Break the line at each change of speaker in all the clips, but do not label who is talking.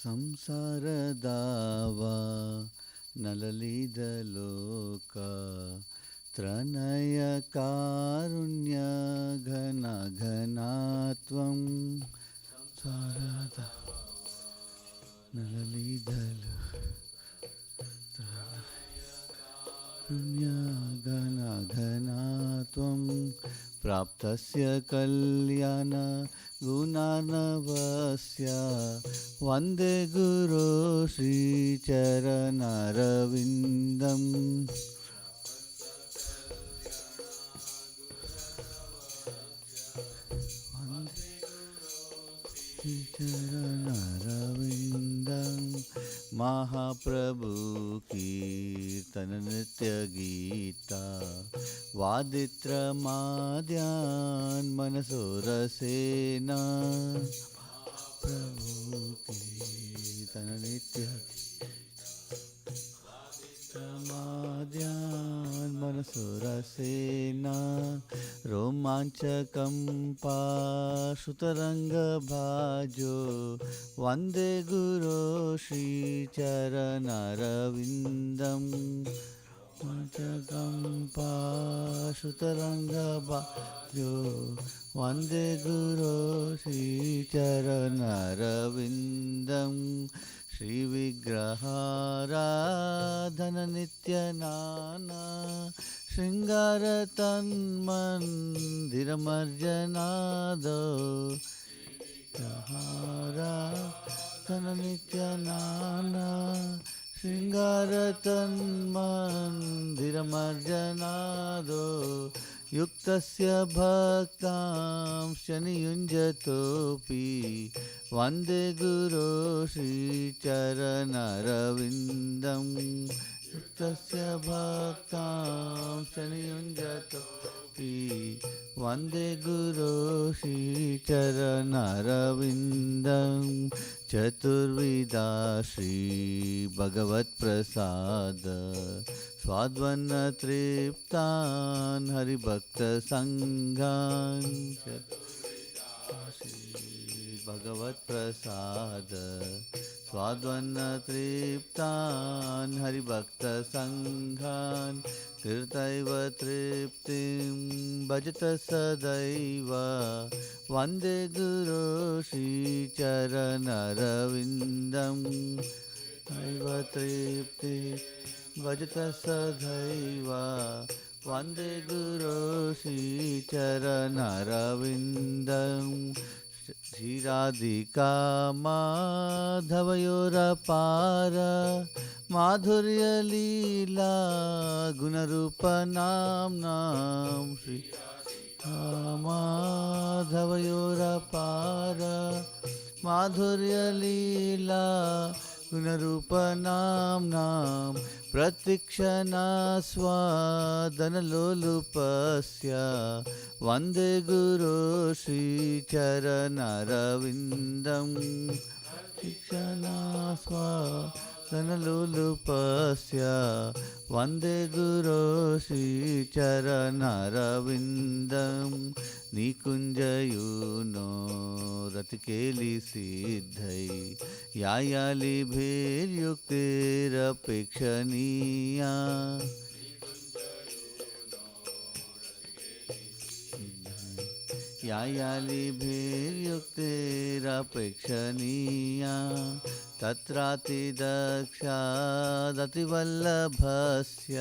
ಸಂಸಾರದಾವಾ ನಲಲಿದಲೋಕ ತ್ರನಯ ಕಾರುಣ್ಯ ಘನ ಘನಾತ್ವಂ ಸಂಸಾರದ ನಲಲಿದಲು ಕಾರುಣ್ಯ ಘನ ಘನಾತ್ವಂ ಪ್ರಾಪ್ತಸ್ಯ ಕಲ್ಯಾಣ ಗುಣಾರ್ಣವಸ್ಯ ವಂದೇ ಗುರೋ ಶ್ರೀಚರಣರವಿಂದಂ ಶ್ರೀಚರಣರವಿಂದಂ महाप्रभु कीर्तन नृत्य गीता वादित्र माद्यान मनसो रसेना प्रभु कीर्तन नृत्य माद्यान मनसो रसेना रोमांचकं पाशुतरंग भाजो वंदे गुरो श्रीचरणरविंदं रोमांचकं पाशुतरंग भाजो वंदे गुरो श्रीचरणरविंदं श्री विग्रहाराधन नित्य नाना श्रृंगार तन्मन्दिरमर्जनादो विग्रहाराधन नित्य नाना श्रृंगार तन्मन्दिरमर्जनादो युक्तस्य भक्तांश्च नियुञ्जतोऽपि वन्दे गुरो श्रीचरणरविन्दं युक्तस्य भक्तांश्च नियुञ्जतोऽपि वन्दे गुरो श्रीचरणरविन्दं चतुर्विधा श्रीभगवत्प्रसाद स्वाद्वन्न तृप्तान् हरिभक्तसङ्घान् भगवत्प्रसाद स्वाद्वन्न तृप्तान् हरिभक्तसङ्घान् कृतैव तृप्तिं भजत सदैव वन्दे गुरो श्रीचरणरविन्दं दैव तृप्ति भजत सदैव वन्दे गुरो श्रीचरणरविन्दं श्रीराधिका माधवयोरपार माधुर्यलीला गुणरूपनाम्नां श्री माधवयोरपार माधुर्यलीला गुणरूपनाम्नां प्रतीक्षणास्वादनलोलुपस्य वन्दे गुरो श्रीचरणरविन्दं प्रतीक्षणास्वादनलोलुपस्य वन्दे गुरो श्रीचरणरविन्दं निकुञ्जयूनो रतिकेलिसिद्धै यायालिभिर्युक्तिरपेक्षणीया यायालिभिर्युक्तिरपेक्षणीया तत्रातिदक्षादतिवल्लभस्य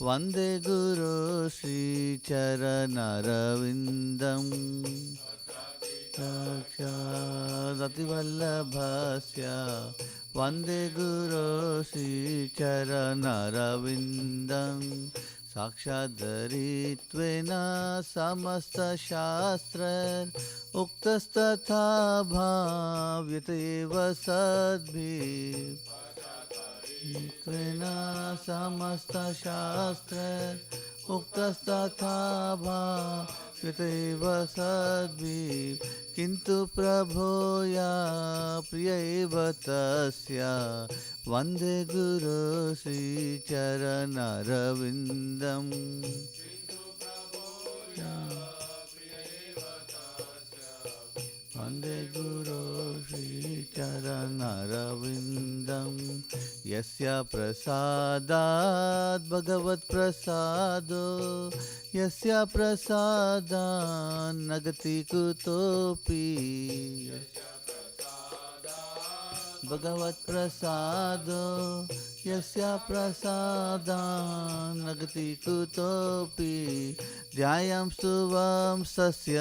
वन्दे गुरो श्रीचरणरविन्दं दक्षादतिवल्लभस्य वन्दे गुरो श्रीचरणरविन्दं साक्षादरित्वेन समस्तशास्त्रैरुक्तस्तथा भाव्यत एव सद्भिः समस्तशास्त्रैरुक्तस्तथा भाव्यत एव सद्भिः किन्तु प्रभोया प्रिय एव तस्य वन्दे गुरो श्रीचरणरविन्दं वन्दे वन्दे गुरो श्रीचरणरविन्दं यस्य प्रसादात् भगवत्प्रसादो यस्य प्रसादान् न गति कुतोऽपि भगवत्प्रसादो यस्य प्रसादान् न गति कुतोऽपि ध्यायां स्तुवां सस्य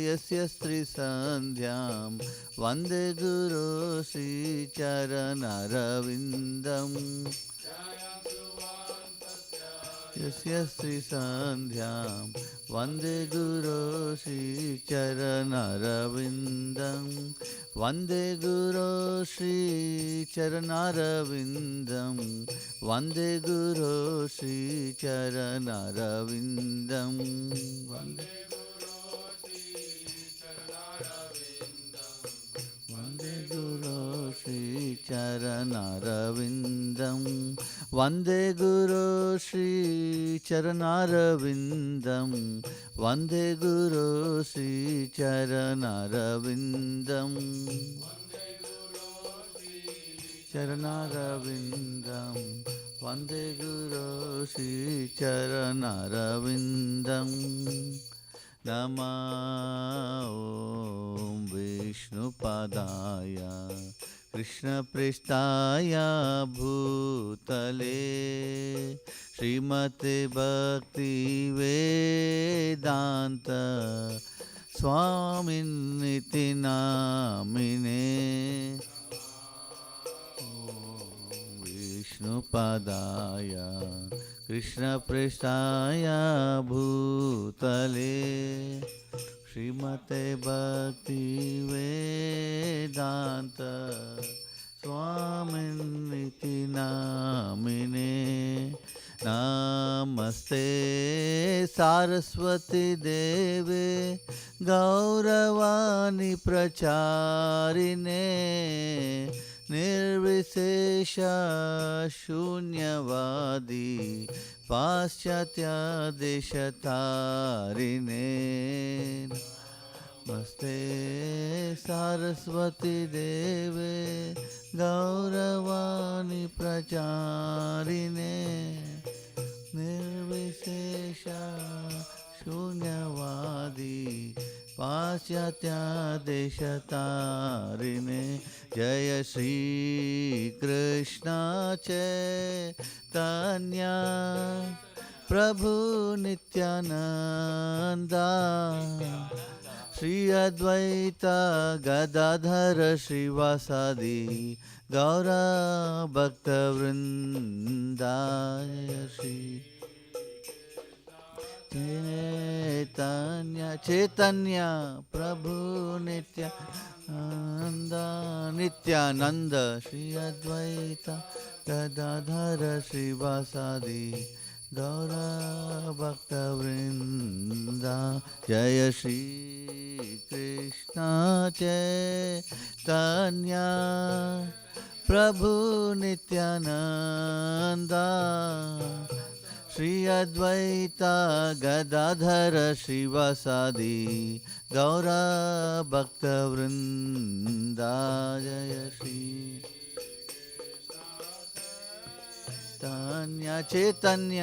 यस्य स्त्रीसन्ध्यां वन्दे गुरो श्रीचरणरविन्दम् यस्य श्रीसन्ध्यां वन्दे गुरो श्रीचरणरविन्दं वन्दे गुरो श्रीचरणरविन्दं वन्दे गुरो श्रीचरणरविन्दं वन्दे गुरो श्रीचरणरविन्दं वन्दे गुरो श्रीचरणरविन्दं वन्दे गुरो श्रीचरणरविन्दं चरणरविन्दं वन्दे गुरो श्रीचरणरविन्दं नमो विष्णुपदाय कृष्णपृष्ठाय भूतले श्रीमते भक्तिवेदान्त स्वामिनिति नामिने विष्णुपदाय कृष्णपृष्ठाय भूतले श्रीमते भक्तिवेदान्त स्वामिनिति नामिने नमस्ते सारस्वती देवे गौरवाणी प्रचारिणे निर्विशेष शून्यवादी पाश्चात्य देशतारिणे नमस्ते सारस्वती देवे गौरवाणी प्रचारिणे निर्विशेष शून्यवादी पाश्चात्य देशतारिणे जय श्री कृष्ण चैतन्य प्रभु नित्यानंदा श्री अद्वैत गदाधर श्रीवासादि गौर भक्तवृंदा श्री चैतन्य प्रभु नित्यानंद श्री अद्वैत गदाधर श्रीवासादि गौर भक्तवृंदा जय श्री कृष्ण चैतन्य प्रभु नित्यानंदा श्री अद्वैत गदाधर श्रीवासादि गौर भक्तवृंदा जय श्री चैतन्य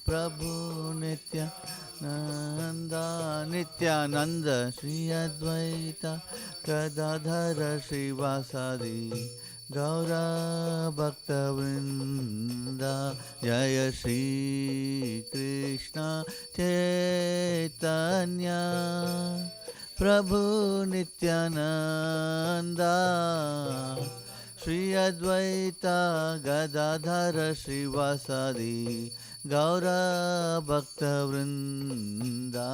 प्रभु नित्यानंद श्री अद्वैत गदाधर श्रीवासादि गौर भक्तवृंदा जय श्री कृष्ण चैतन्य प्रभु नित्यानंदा श्री अद्वैत गदाधर श्रीवासादि गौर भक्तवृंदा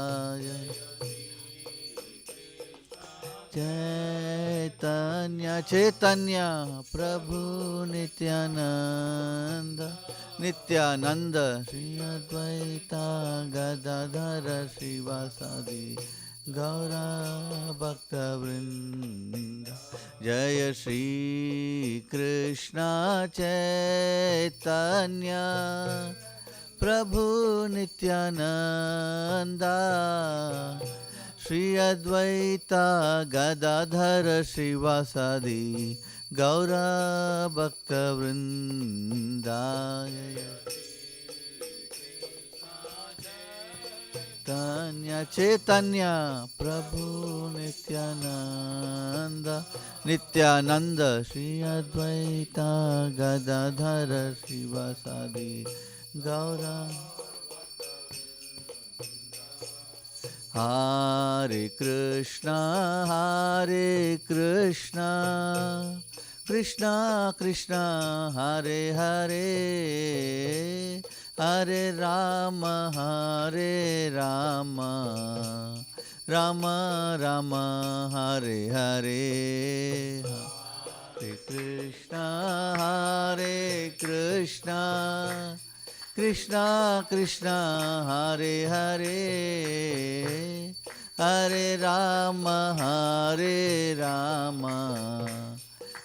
चैतन्य प्रभु नित्यानंद श्री अद्वैत गदाधर श्रीवासादि गौर भक्तवृंदा जय श्री कृष्ण चैतन्य प्रभु Nityananda Shri Advaita Gadadhara Srivasadi Gaura Bhakta Vrinda Tanya Chaitanya Prabhu Nityananda Nityananda Shri Advaita Gadadhara Srivasadi Gaura Hare Krishna Krishna Krishna Hare Hare Hare Rama Rama Rama Hare Hare Hare Krishna Krishna Krishna Hare Hare Hare Rama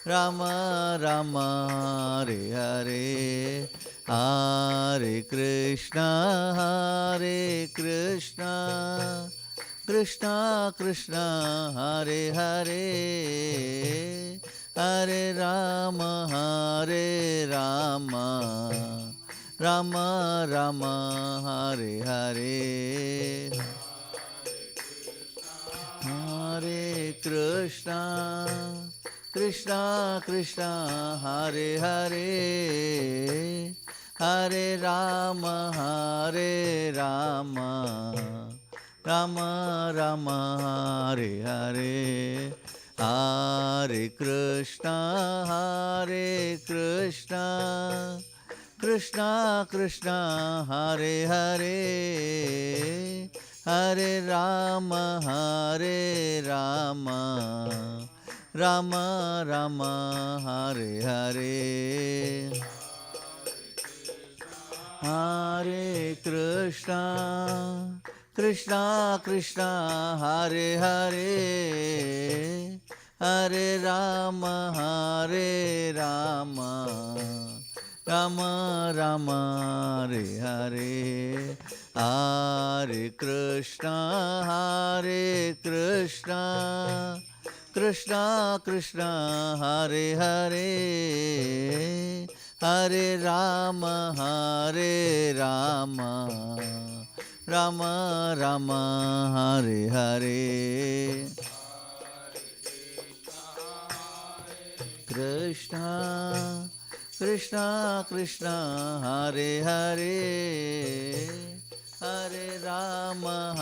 Rama Rama Hare Hare Hare Krishna Krishna Krishna Hare Hare Hare Rama Rama Rama Hare Hare Hare Krishna Krishna Krishna Hare Hare Hare Rama Rama Rama Hare Hare Hare Krishna Krishna Krishna Hare Hare Hare Rama Rama Rama Hare Hare Hare Krishna Krishna Krishna Hare Hare Hare Rama Rama Rama Hare Hare Hare Krishna Krishna Krishna Hare Hare Hare Rama Rama Rama Hare Hare Krishna Krishna Krishna Hare Hare Hare Rama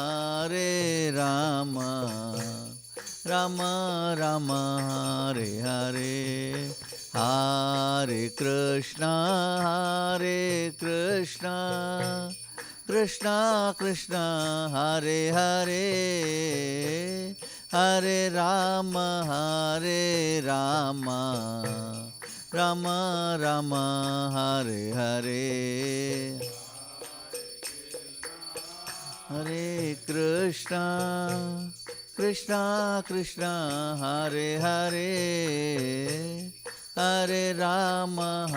Rama Rama Hare Hare Hare Krishna Krishna Krishna Hare Hare Hare Rama Rama Rama Hare Hare Hare Krishna Krishna Krishna Hare Hare Hare Rama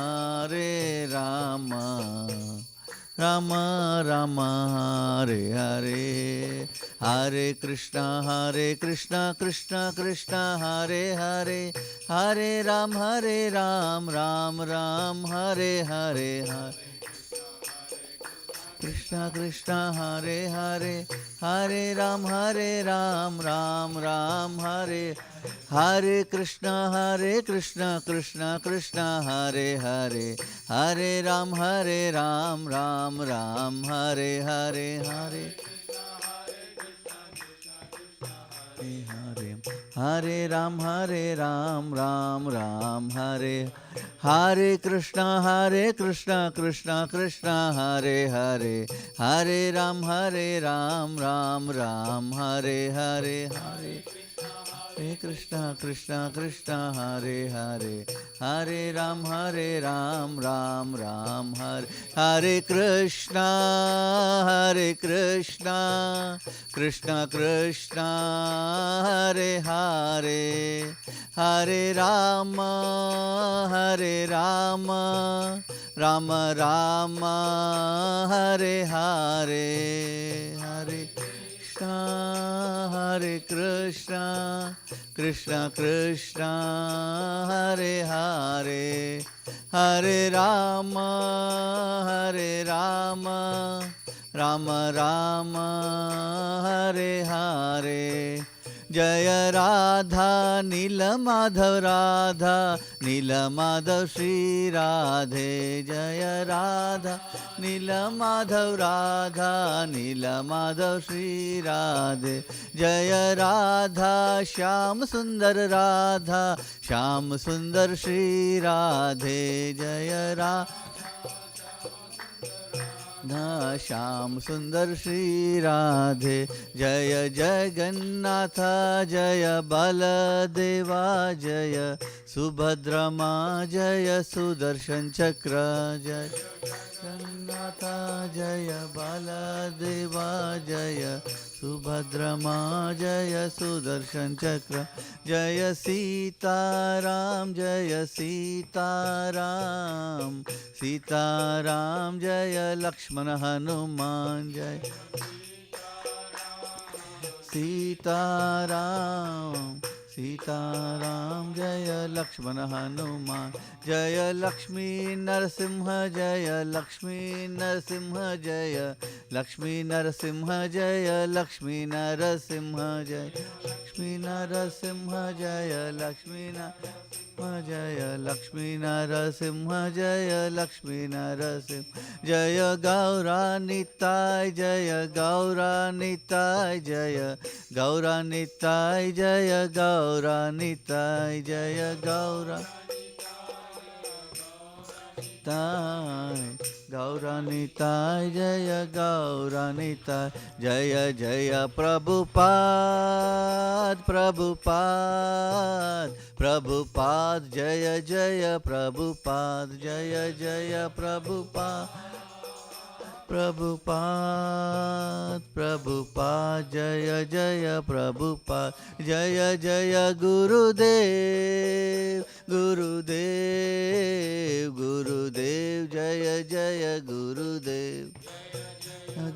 Rama Rama Hare Hare Hare Krishna Krishna Krishna Hare Hare Hare Ram Ram Ram Hare Hare Krishna Krishna Hare Hare Hare Ram Ram Ram Hare Hare Krishna Krishna Krishna Hare Hare Hare Ram Ram Ram Hare Hare Hare Hare Ram Ram Ram Hare Hare Krishna Krishna Krishna Hare Hare Hare Ram Ram Ram Hare Hare Hare Hare Krishna Krishna Hare Hare Hare Ram Ram Ram Hare Hare Krishna Krishna Krishna Hare Hare Hare Rama Rama Rama Hare Hare Hare Krishna Krishna, Krishna Krishna, Hare Hare, Hare Rama, Hare Rama, Rama Rama, Hare Hare. Jaya Radha, Nila Madhav Radha, Nila Madhav Shri Radhe. Jaya Radha, Nila Madhav Radha, Nila Madhav Shri Radhe. Jaya Radha, Shyam Sundar Radha, Shyam Sundar Shri Radhe. Jaya Radha, Shyam सुंदर श्री राधे. जय जगन्नाथ जय बलदेवा जय सुभद्रमा जय सुदर्शन चक्र. जय जगन्नाथ जय बलदेवा जय सुभद्रमा जय सुदर्शन चक्र. जय सीताराम जय सीताराम, सीताराम जय लक्ष्मण हनुमान. जय सीताराम, सीताराम जय लक्ष्मण हनुमान. जय लक्ष्मी नरसिंह जय लक्ष्मी नरसिंह जय लक्ष्मी नरसिंह जय लक्ष्मी नरसिंह. जय लक्ष्मी नरसिंह जय लक्ष्मी जय लक्ष्मी नरसिंह जय लक्ष्मी नरसिंह. जय गौरानिताय जय गौरानिताय जय गौरानिताय जय गौरानिताय. जय गौरानिताय जय गौरानिताय. जय जय प्रभुपाद प्रभुपाद प्रभुपाद. जय जय प्रभुपाद. जय जय प्रभुपाद प्रभुपाद प्रभुपाद. जय जय प्रभुपाद. जय जय गुरुदेव गुरुदेव गुरुदेव. जय जय गुरुदेव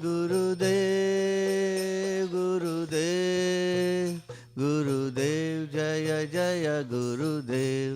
गुरुदेव गुरुदेव गुरुदेव. जय जय गुरुदेव.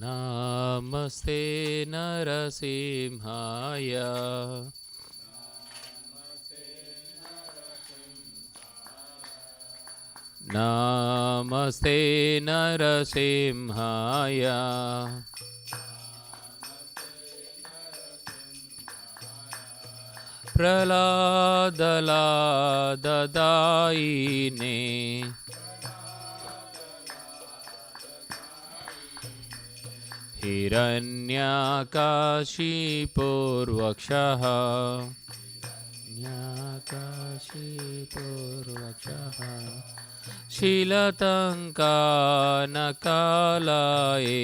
Namaste Narasimhaya. Namaste Narasimhaya. Praladaladaine Hiranyakashipurvakshaha. Nyakashipurvakshaha Shilatankanakalaye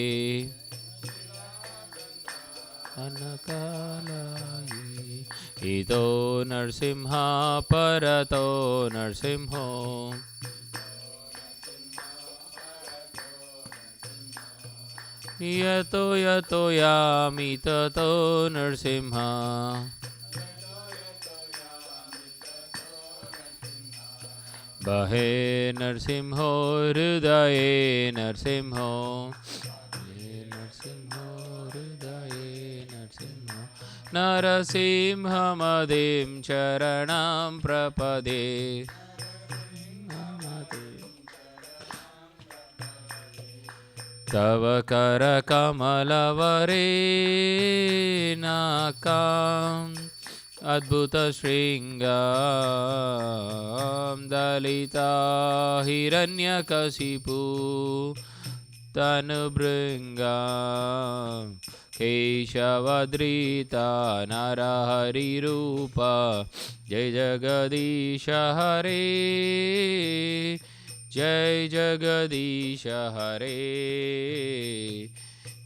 Anakalaye. Ito Narsimha Parato Narsimho. Yato yato yami tato Narsimha. बहे नरसिंहो हृदये नरसिंहो नरसिंहो हृदये नरसिंहो नरसिंहमदिं चरणं प्रपदे तव करकमलवरेणाकाम् अद्भुतशृङ्गां दलिता हिरण्यकशिपु तनुभृङ्गां केशवधृता नरहरिरूप जय जगदीश हरे जय जगदीश हरे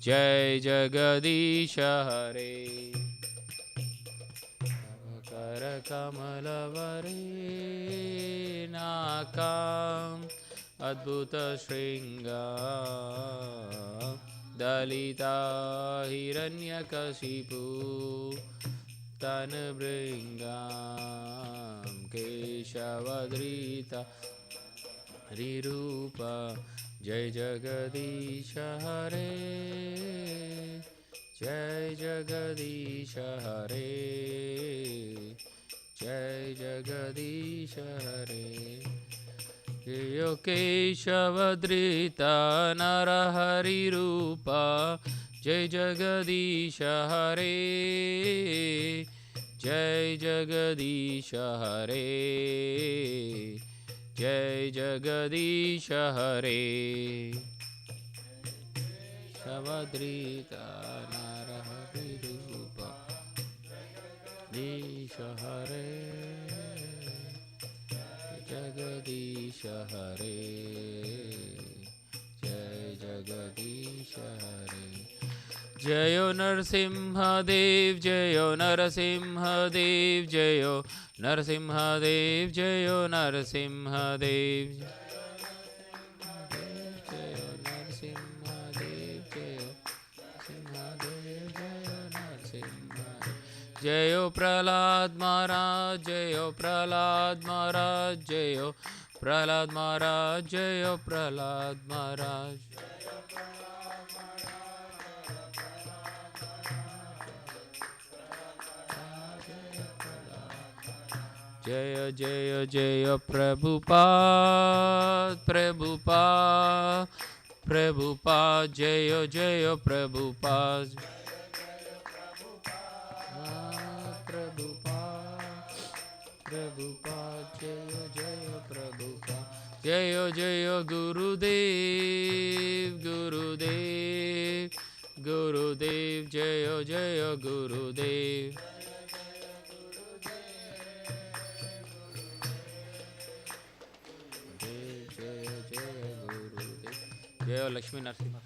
जय जगदीश हरे करकमलवरेणाकाम् अद्भुतशृङ्गां दलिता हिरण्यकशिपु तनुभृङ्गां केशवधृता हरिरूप जय जगदीश हरे जय जगदीश हरे जय जगदीश हरे जय केशवधृता नरहरिरूप जय जगदीश हरे जय जगदीश हरे जय जगदीश हरे केशवधृता नरहरिरूप जगदीश हरे जगदीश हरे जय जगदीश हरे जयो नरसिंहदेव जयो नरसिंहदेव जयो नरसिंहदेव जयो नरसिंहदेव जयो नरसिंहदेव जयो सिंहदेव जयो नरसिंहदेव जयो प्रहलाद महाराज जयो प्रहलाद महाराज जयो प्रहलाद महाराज जयो प्रहलाद महाराज जय जय जय प्रभुपाद प्रभुपाद प्रभुपाद जय जय प्रभुपाद प्रभुपाद जय जय प्रभुपाद जय जय गुरुदेव गुरुदेव गुरुदेव जय जय गुरुदेव जय जय गुरुदेव जय लक्ष्मी नरसिंह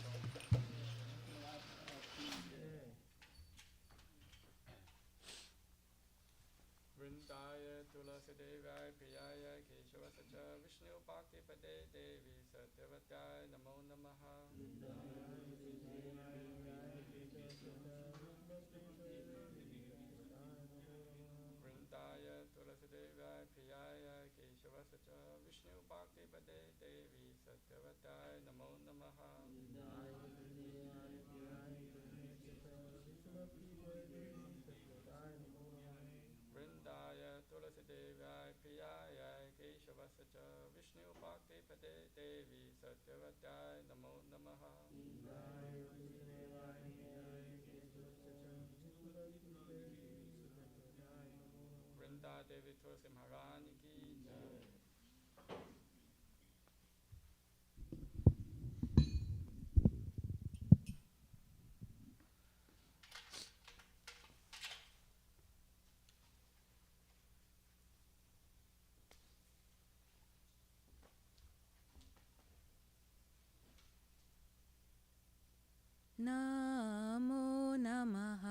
नमो नमः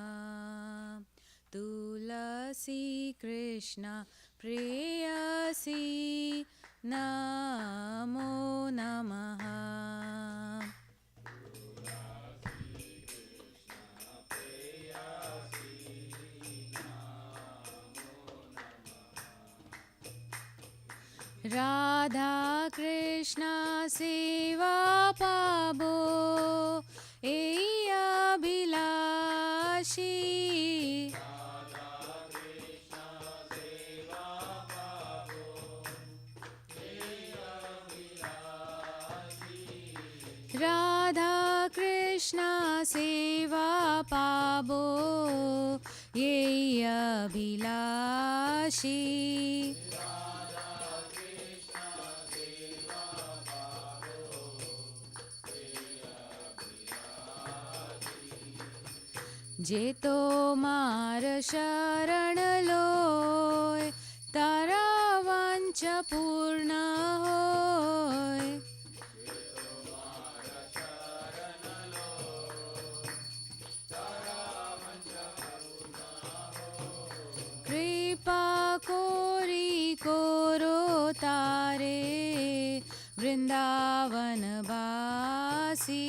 तुलसी कृष्ण प्रेयसी नमो नमः राधा कृष्ण सेवा पाबो एई अभिलाषी राधा कृष्ण सेवा पाबो एई अभिलाषी जे तो मार शरण लोय तारा वांछ पूर्ण होय कृपा कोरी कोरो तारे वृंदावन वासी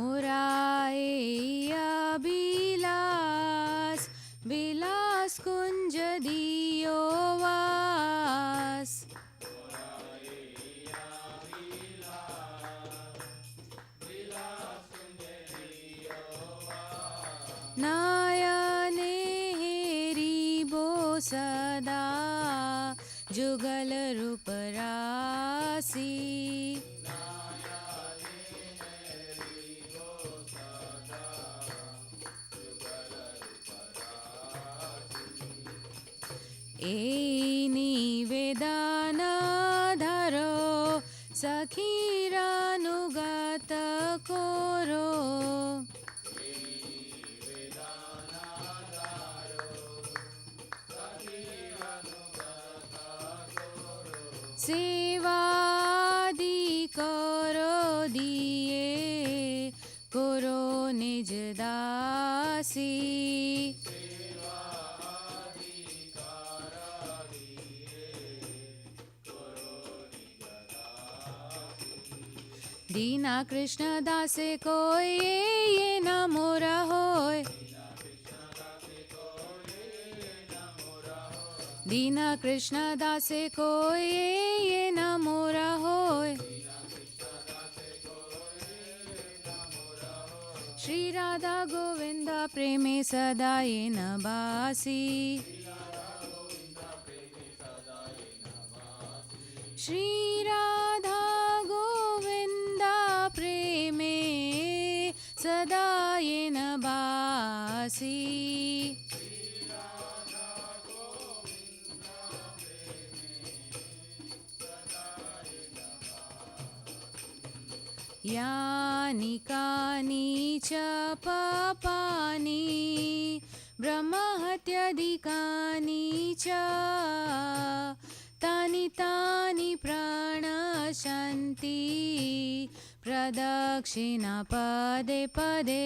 मोराए अभिलाष विलास कुंज दियो वास नयने हेरिबो सदा जुगल रूप राशि ए निवेदन धरो सखीरानुगत कोरो सेवादि करो दिए करो निज दासी दीना कृष्ण दासे कोई ये न मोरा होय दीना कृष्ण दासे कोई ये न मोरा होय श्री राधा गोविंद प्रेमे सदा ये न बासी श्री राधा गोविंद प्रेमे सदा ये न बासी यानि कानि च पापानि ब्रह्महत्यादिकानि च तानि तानि प्रणशन्ति प्रदक्षिणा पदे पदे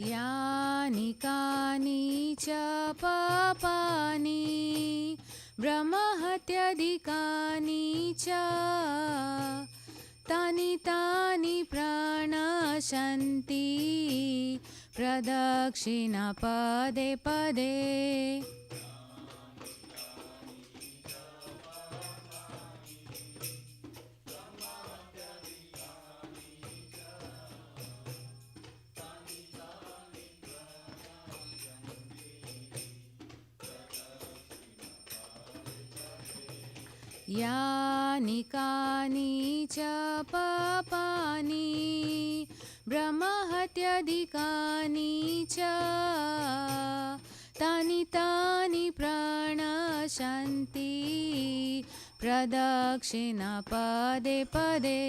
यानि कानि च पापानि ब्रह्महत्यादिकानि च तानि तानि प्रणशन्ति प्रदक्षिणा पदे पदे यानि कानि च पापानि ब्रह्महत्यादिकानि च तानि तानि प्रणशन्ति प्रदक्षिणा पदे पदे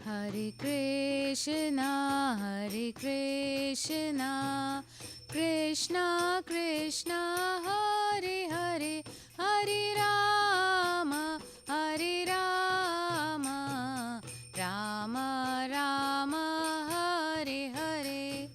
Hare Krishna, Krishna Krishna, Hare Hare, Hare Rama, Hare Rama, Rama Rama, Hare Hare.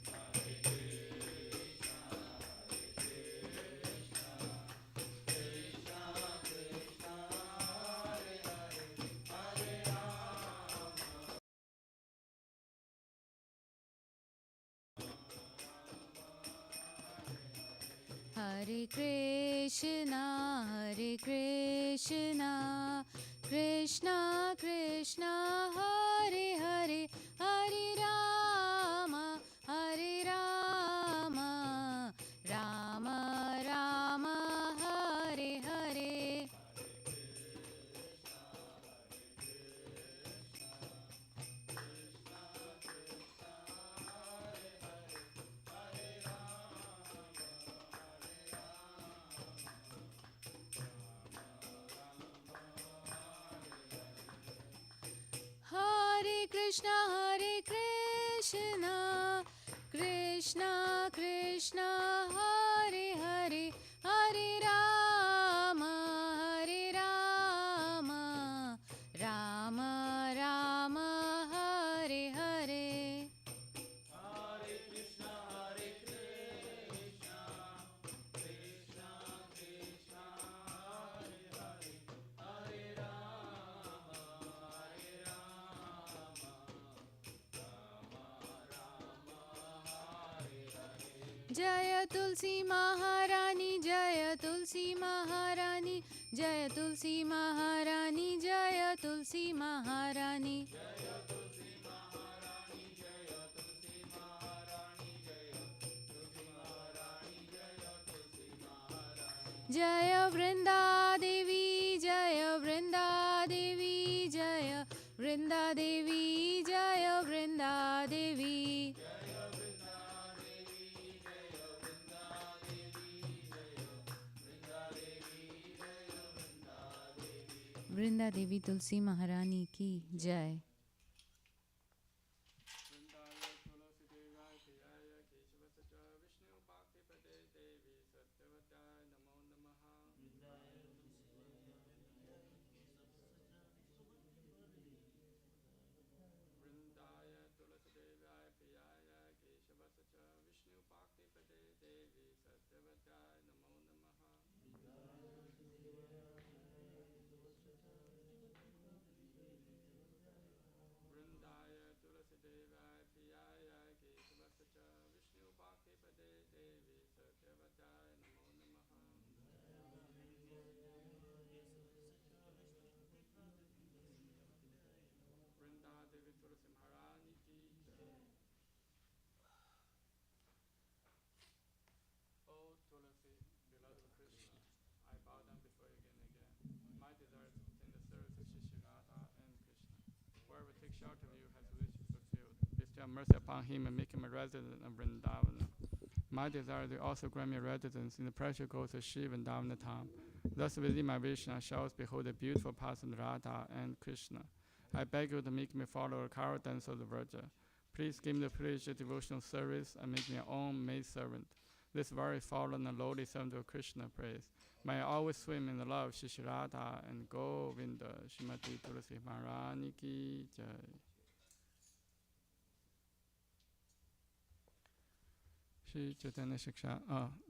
Hare Krishna, Krishna Krishna, Hare Hare, Hare Rama, Hare Rama, Rama Rama, Hare Hare. Hare Krishna, Krishna Krishna, Hare Hare, Hare Rama, Hare Rama, Rama Rama, Hare Hare. जय तुलसी महारानी, जय तुलसी महारानी, जय तुलसी महारानी, जय तुलसी महारानी। जय वृंदा देवी, जय वृंदा देवी, जय वृंदा देवी, जय वृंदा देवी। वृंदा देवी तुलसी महारानी की जय।
Bestow mercy upon him and make him a resident of Vrindavana. My desire to also grant me residence in the precious groves of Shiva and Vrindavana Dham. Thus within my vision I shall behold the beautiful paths of Radha and Krishna. I beg you to make me follow a carol dance of the Virgin. Please give me the privilege of devotional service and make me your own maid servant. This very fallen and lowly servant of Krishna praise. May I always swim in the love of Shri Radha and Govinda. Srimati Tulasi Maharani ki jai. Shri Chaitanya Shiksha.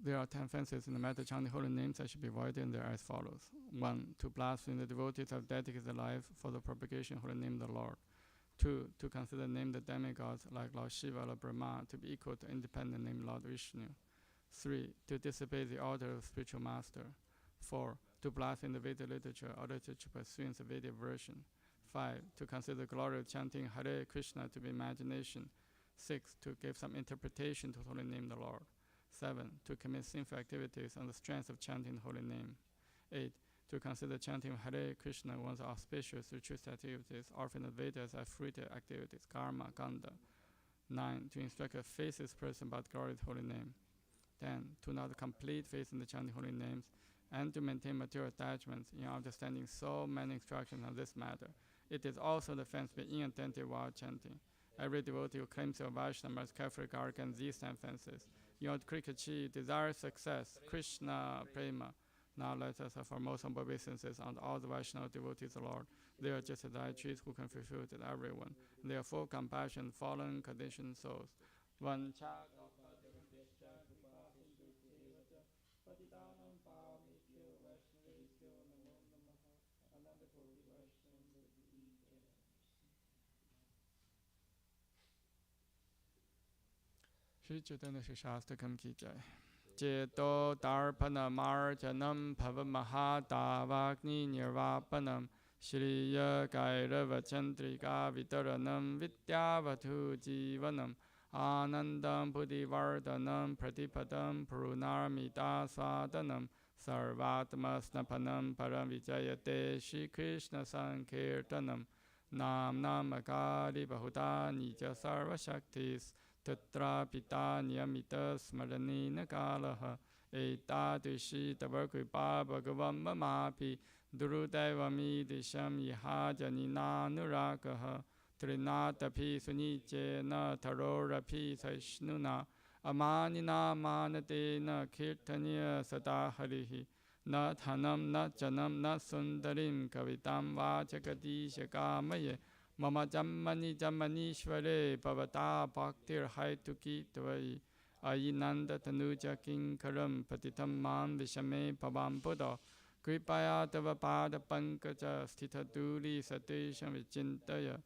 There are 10 fences in the matter chanting holy names that should be avoided, and they are as follows. 1. To blaspheme the devotees have dedicated their life for the propagation of holy name of the Lord. 2. To consider name the demigods like Lord Shiva or Brahma to be equal to independent name Lord Vishnu. 3. To disobey the order of spiritual master. 4. To blaspheme the Vedic literature or literature pursuing the Vedic version. 5. To consider the glory of chanting Hare Krishna to be imagination. 6. To give some interpretation to the holy name of the Lord. 7. To commit sinful activities on the strength of chanting the holy name. 8. To consider chanting Hare Krishna one's auspicious ritual activities, offering the Vedas as fruited activities, karma, ganda. 9. To instruct a faithless person about the glory of the holy name. 10. To know the complete faith in the chanting holy names, and to maintain material attachments in understanding so many instructions on this matter. It is also the fence being inattentive while chanting. Every devotee who claims to be Vaishnava must carefully guard against these 10 fences. In order to achieve desired success, Krishna Prema. Now let us offer most humble obeisances on all the Vaishnava devotees of the Lord. They are just as trees who can fulfill to everyone. They are full compassion, fallen, conditioned souls. Shri Chaitanya Shastakam ki jai. Cheto Darpanamarjanam Pavamahadavagni Nirvapanam Shriya Kairava Chandrika Vitaranam Vidyavatu Jivanam Anandam Buddhivardhanam Pratipadam Purunarmita Swadanam Sarvatmasnapanam Param Vijayate Shri Krishna Sankirtanam Nam Namakari Bahuta Nija Sarva Shaktis Tatra Pita Niyamita Smaranina Kalaha Etadrishi Tavarkripa Bhagavam Mamapi Durudevami Disham Yahajanina Nurakaha Trinatapi Sunichena Tarorapi Saishnuna Amanina Manatena Kirtanya Sadaharihi Na Thanam Na Janam Na Sundarim Kavitam Vachakati Shakamaye Mama Jammani Jammanishware Bhavata Bhaktir Haituki Tvai Ayinanda Tanuja Kinkaram Patitam Man Vishame Pavam Buddha Kripaya Tava Pada Pankaja Sthita Duli Satesham Vichintaya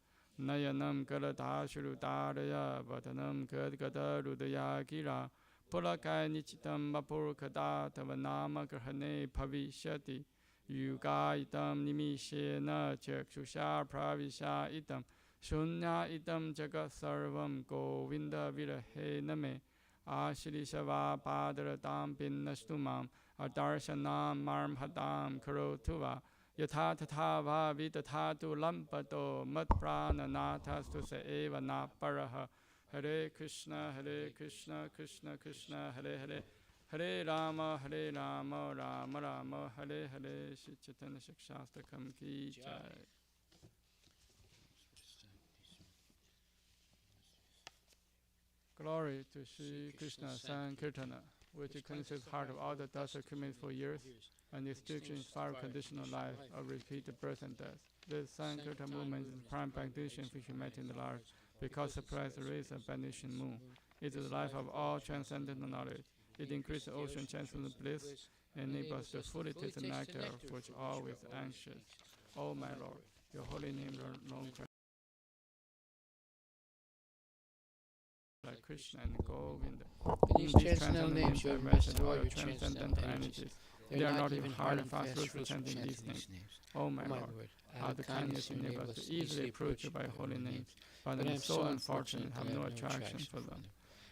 Nayanam Karadha Shrutaraya Vatanam Kadgata Rudaya Gira Pulakai Nichitam Vapurkada Tava Nama Grahane Bhavishyati Yuga itam nimishena chakshusha pravisha itam shunya itam jagat sarvam govinda virahe name ashirishava padaratam pinnastumam adarsanam marmhadam karotuva yatha tatha va vitatatu lampato matprananathas se eva na paraha Hare Krishna Krishna Krishna Hare Hare Hare Rama, Rama Rama, Hare Hare, Shri Chaitanya Shastakam ki jai. Glory to Shri Krishna Sankirtana, which cleanses the heart of all the dust accumulated for years, and is still to inspire conditional life of repeated birth and death. This Sankirtan movement is the prime foundation for humanity in the life, because surprise rays of benediction moon. It is the life of all transcendental knowledge. It increases the ocean transcendental bliss and enables us to fully taste the nectar for which always anxious. O my Lord, your holy name alone like Krishna and Govinda.
In these transcendental names you have invested all your transcendental energies.
They are not even hard and fast rules for chanting these names. O my Lord, how the kindness enables us to easily approach you by holy names, but I am so unfortunate have no attraction for them.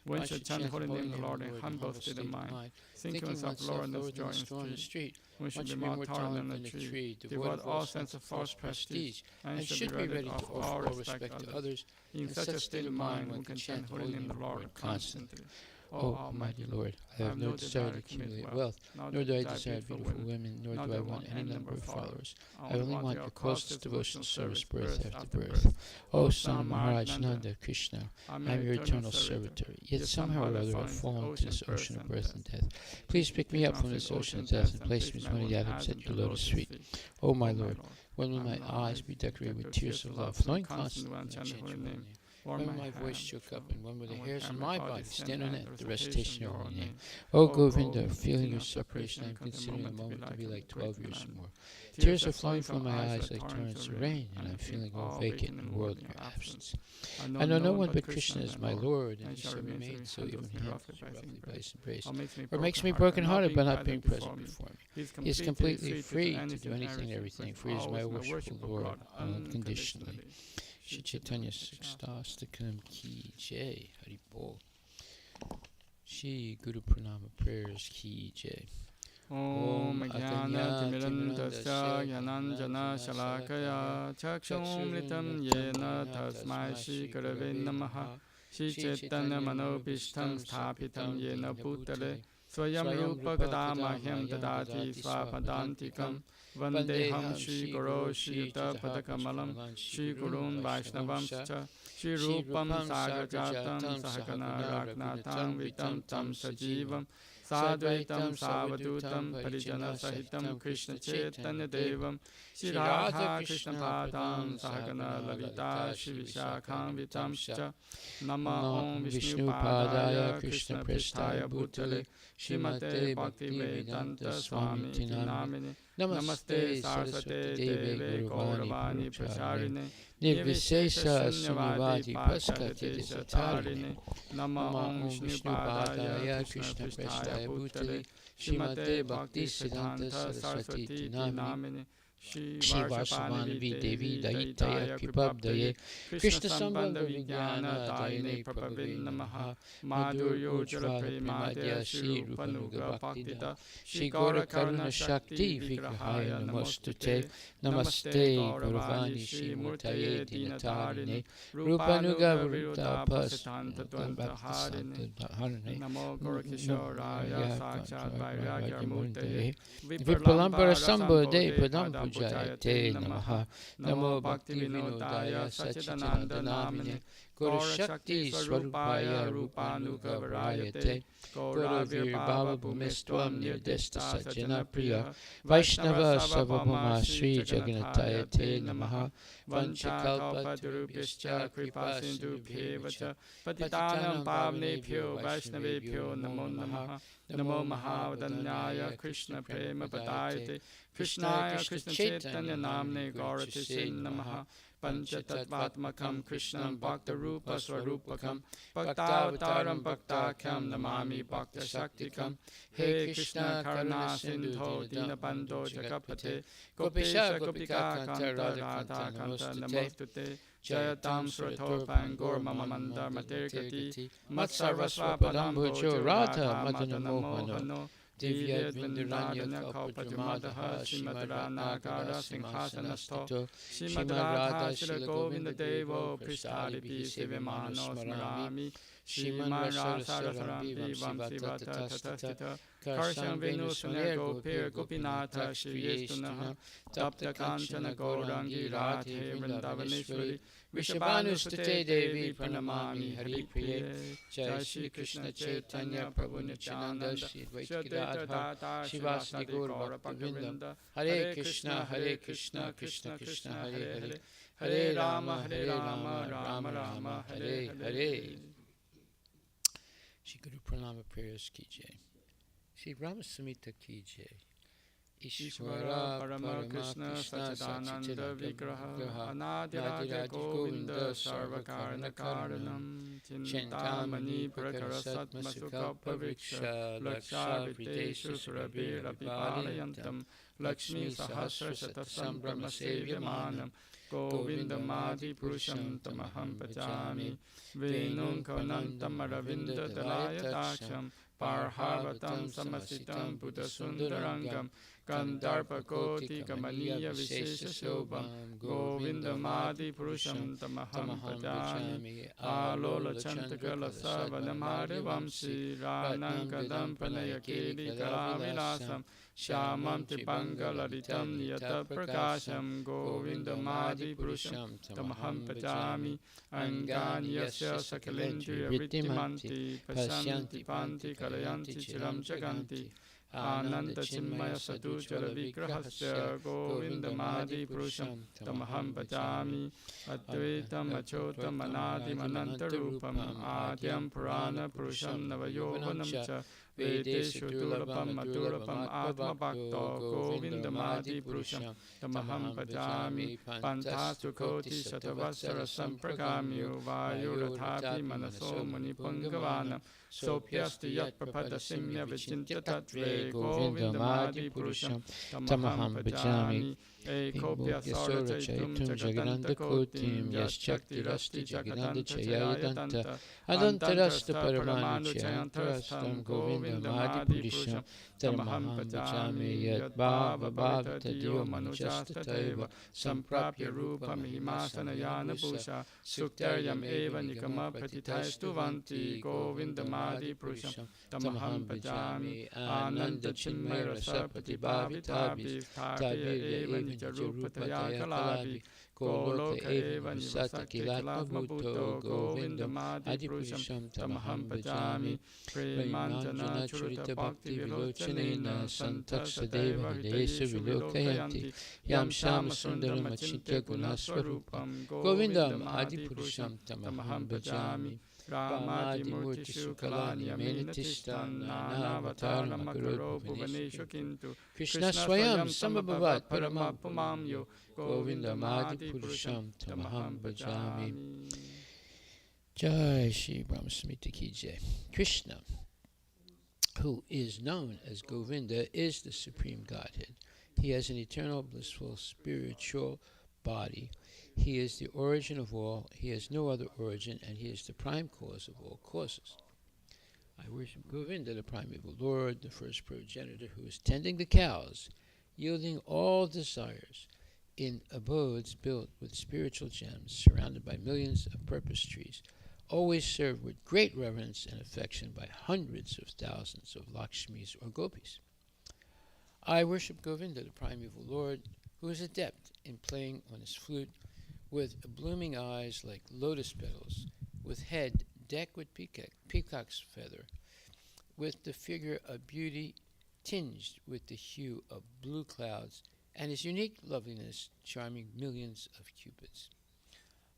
One should chant the holy name of the Lord in humble state of mind, thinking oneself lower than the straw in the street. One should be more tolerant than the tree, devoid of all sense of false prestige, and should be ready to offer all respect to others. In such a state of mind, one can chant the holy name of the Lord constantly.
O Almighty Lord, I have no desire to accumulate wealth, nor do I desire beautiful women, nor do I want any number of followers. I only want your closest devotional service birth after birth. O Son of Maharaj Nanda Krishna, I am your eternal servitor, yet somehow or other I have fallen into this ocean of birth and death. Please pick me up from this ocean of death and place me as one of the atoms at your lotus feet. O my Lord, when will my eyes be decorated with tears of love, flowing constantly when I chant your holy name? When will my voice choke up, and when will the hairs on my body stand on end the recitation of your holy name? O Govinda, feeling your separation, I am considering the moment to be like 12 years or more. Tears are flowing from my eyes like torrents of rain, and I am feeling all vacant and world in your absence. I know no one but Krishna is my Lord, and he shall remain so even him, roughly by his embrace, or makes me broken-hearted by not being present before me. He is completely free to do anything and everything, for he is my worshipful Lord unconditionally. Shri Chaitanya Shastakam ki jai, Hari Bol. Shri Guru Pranama prayers ki jai.
Om Jnana Timirandasya Yananjana Shalakaya Chakshum Litam Yena Tasmai Shri Gurave Namaha Shri Chaitanya Manobishtam Sthapitam Yena Bhutale Swayam Rupa Kada Mahyam Dadati Swapadantikam Vandeham Shri Guru Shri Yuta Padakamalam Shri Gurun Vaishnavam Cha Shri Rupam Sagajatam Sahakana Raknatam Vitam Tam Sajivam Sadvaitam Savadutam Parijana Sahitam Krishna Chaitanya Devam Shri Radha Krishna Padam Sahagana Lalita Shri Vishakham Vitam Cha Nama Om Vishnu Padaya Krishna Prestaya Bhutale Shrimate Bhakti Vedanta Swami Namine Namaste Saraswate Deve Gauravani Prasarine Nirvishesha Sunyavadi Paskati Satarine Nama Om Vishnu Padaya Krishna Prestaya Bhutale Shrimate Bhakti Siddhanta Saraswati Namine Shri Varshavani Devi Daitaya Kripabdaye Krishna Sambandha Vijnana Dayane Prabhavin Namaha Madhuryo Jala Premadya Shri Rupanuga Bhaktida Shri Gaura Karuna Shakti Vigrahaya Namostute Namaste Gauravani Shri Murtaye Dinatarine Rupanuga Viruddha Pasatanta Dvanta Harine Namo Gorakishoraya Sakshat Vairagya Murtaye Vipalambara Sambhade Padam Jayate Namaha Namo Bhakti Vinodaya Sachidananda Namine Gaura Shakti Swarupaya Rupanuga Varayate Gaura Virbhava Bhumistvam Nirdista Sajjana Priya Vaishnava Savabhuma Sri Jagannathaya Te Namaha Vanchakalpa Durubhyascha Kripa Sindhu Bhevacha Patitanam Pavnebhyo Vaishnavebhyo Namo Namaha Namo Mahavadanyaya Krishna Prema Padayate Krishnaya Krishna Chaitanya Namne Gauratise Namaha Panchatattvatmakam Krishnam Bhakta Rupa Swarupakam Bhaktavataram Bhaktakham Namami Bhakta Shaktikam He Krishna Karuna Sindho Dinabandho Jagapate Gopesha Gopika Kanta Radha Kanta Namostute Jayatam Suratorpan Gaur Mamamanda Materkati Matsarvasva Padambojo Radha Madana Mohano Divya Vinduranya Kalpatumadaha Shimadra Nagara Singhasanasto Shimadradha Shila Govinda Devo Prishtalipi Sivimano Smarami Shiman Rasarasarampi Vamsivata Tatasita Karsham Venu Sunergo Pir Gopinata Shriyestunaha Tapta Kanchana Gaurangi Radhe Vrindavaneshwari Vishabhanustate Devi Pranamami Hari Priye Jai Shri Krishna Chaitanya Prabhu Nityananda Shri Advaita Shivasadi Gaura Bhaktavinda Hare Krishna Krishna Krishna Hare Hare Hare Rama Rama Rama Hare Hare.
Shri Guru Pranama prayers ki jai. Shri Ramasamita ki jai.
Ishvara Parama Krishna Sachidananda Vigraha Anadiraja Govinda Sarvakarna Karanam Chintamani Prakarasatma Sukha Paviksha Lakshaviteshu Surabhira Pipalayantam Lakshmi Sahasra Shatasam Brahma Sevyamanam Govinda Madhi Purusham Tamaham Pachami Venum Kavanantam Aravinda Dalayatacham Parhavatam Samasitam Buddha Sundarangam Gandharpa Koti Kamaniya Vishesha Shobham Govinda Madhi Purusham Tamaham Pajami Alola Chantakala Savanamari Vamsi Ranangadam Panayakiri Kalavilasam Shamam Tripangalaritam Niyata Prakasham Govinda Madhi Purusham Tamaham Pajami Anganyasya Sakalendriya Vittimanti Pasyanti Panti Kalayanti Chiram Jaganti Ananta Chinmaya Saduchara Vigrahasya Govinda Madhi Purusham Tamaham Bhajami Advaitam Achotam Anadim Anantarupam Adyam Purana Purusham Navayovanam Cha Vedeshu Durabam Madurabam Atma Bhakta Govinda Madhi Purusham Tamaham Bhajami Pantastu Koti Satavasara Sampragamyo Vayurathapi Manaso Munipangavanam Sopyasti Yat Prapada Simya Vichintya Tatre Govinda Madhi Purusham Tamaham Bhajami Ekopya Sora Chaitum Jagananda Kotim Yaschakti Rasti Jagadanta Chayadanta Adantarasta Paramanu Chayantarastam Govinda
Govindamadi Purusham Tamaham Bhajami Yat Bhava Bhavatadyo Manujastataiva Samprapya Rupa Mahimasanayana Bhusha Suktaryam Eva Nikama Pratitaistuvanti Govindamadi Purusham Tamaham Bhajami Ananda Chinmay Rasa Pratibhavitabi Thartiya Eva Nijarupataya Kalabi Goloka Eva Nivasakya Kilatma Bhutto Govindamadi Purusham Tamaham Bhajami Premanjana Churita Bhakti Vilochanena Santaksadeva Hidesa Vilokayanti Yam Shama Sundaram Achintya Gunaswarupam Govindam Adi Purusham Tamaham Bhajami Ramadi Murtishu Kalani Amenitishtan Nanavatar Makaro Bhuvaneshu Kintu Krishna Swayam Samabhavat Paramapamam Yo Govindam Adi Purusham Tamaham Bhajami. Jai Shri Brahma Samhita Ki Jai. Krishna, who is known as Govinda, is the Supreme Godhead. He has an eternal, blissful, spiritual body. He is the origin of all. He has no other origin, and he is the prime cause of all causes. I worship Govinda, the primeval Lord, the first progenitor, who is tending the cows, yielding all desires, in abodes built with spiritual gems, surrounded by millions of purpose trees, always served with great reverence and affection by hundreds of thousands of Lakshmis or Gopis. I worship Govinda, the primeval Lord, who is adept in playing on his flute, with blooming eyes like lotus petals, with head decked with peacock's feather, with the figure of beauty tinged with the hue of blue clouds, and his unique loveliness charming millions of cupids.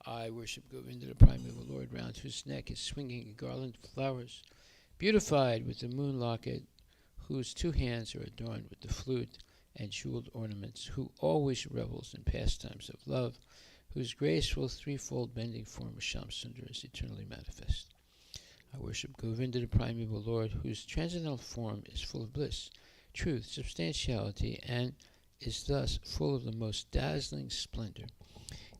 I worship Govinda, the primeval Lord, round whose neck is swinging a garland of flowers, beautified with the moon locket, whose two hands are adorned with the flute and jeweled ornaments, who always revels in pastimes of love, whose graceful threefold bending form of Shamsundara is eternally manifest. I worship Govinda, the primeval Lord, whose transcendental form is full of bliss, truth, substantiality, and is thus full of the most dazzling splendor.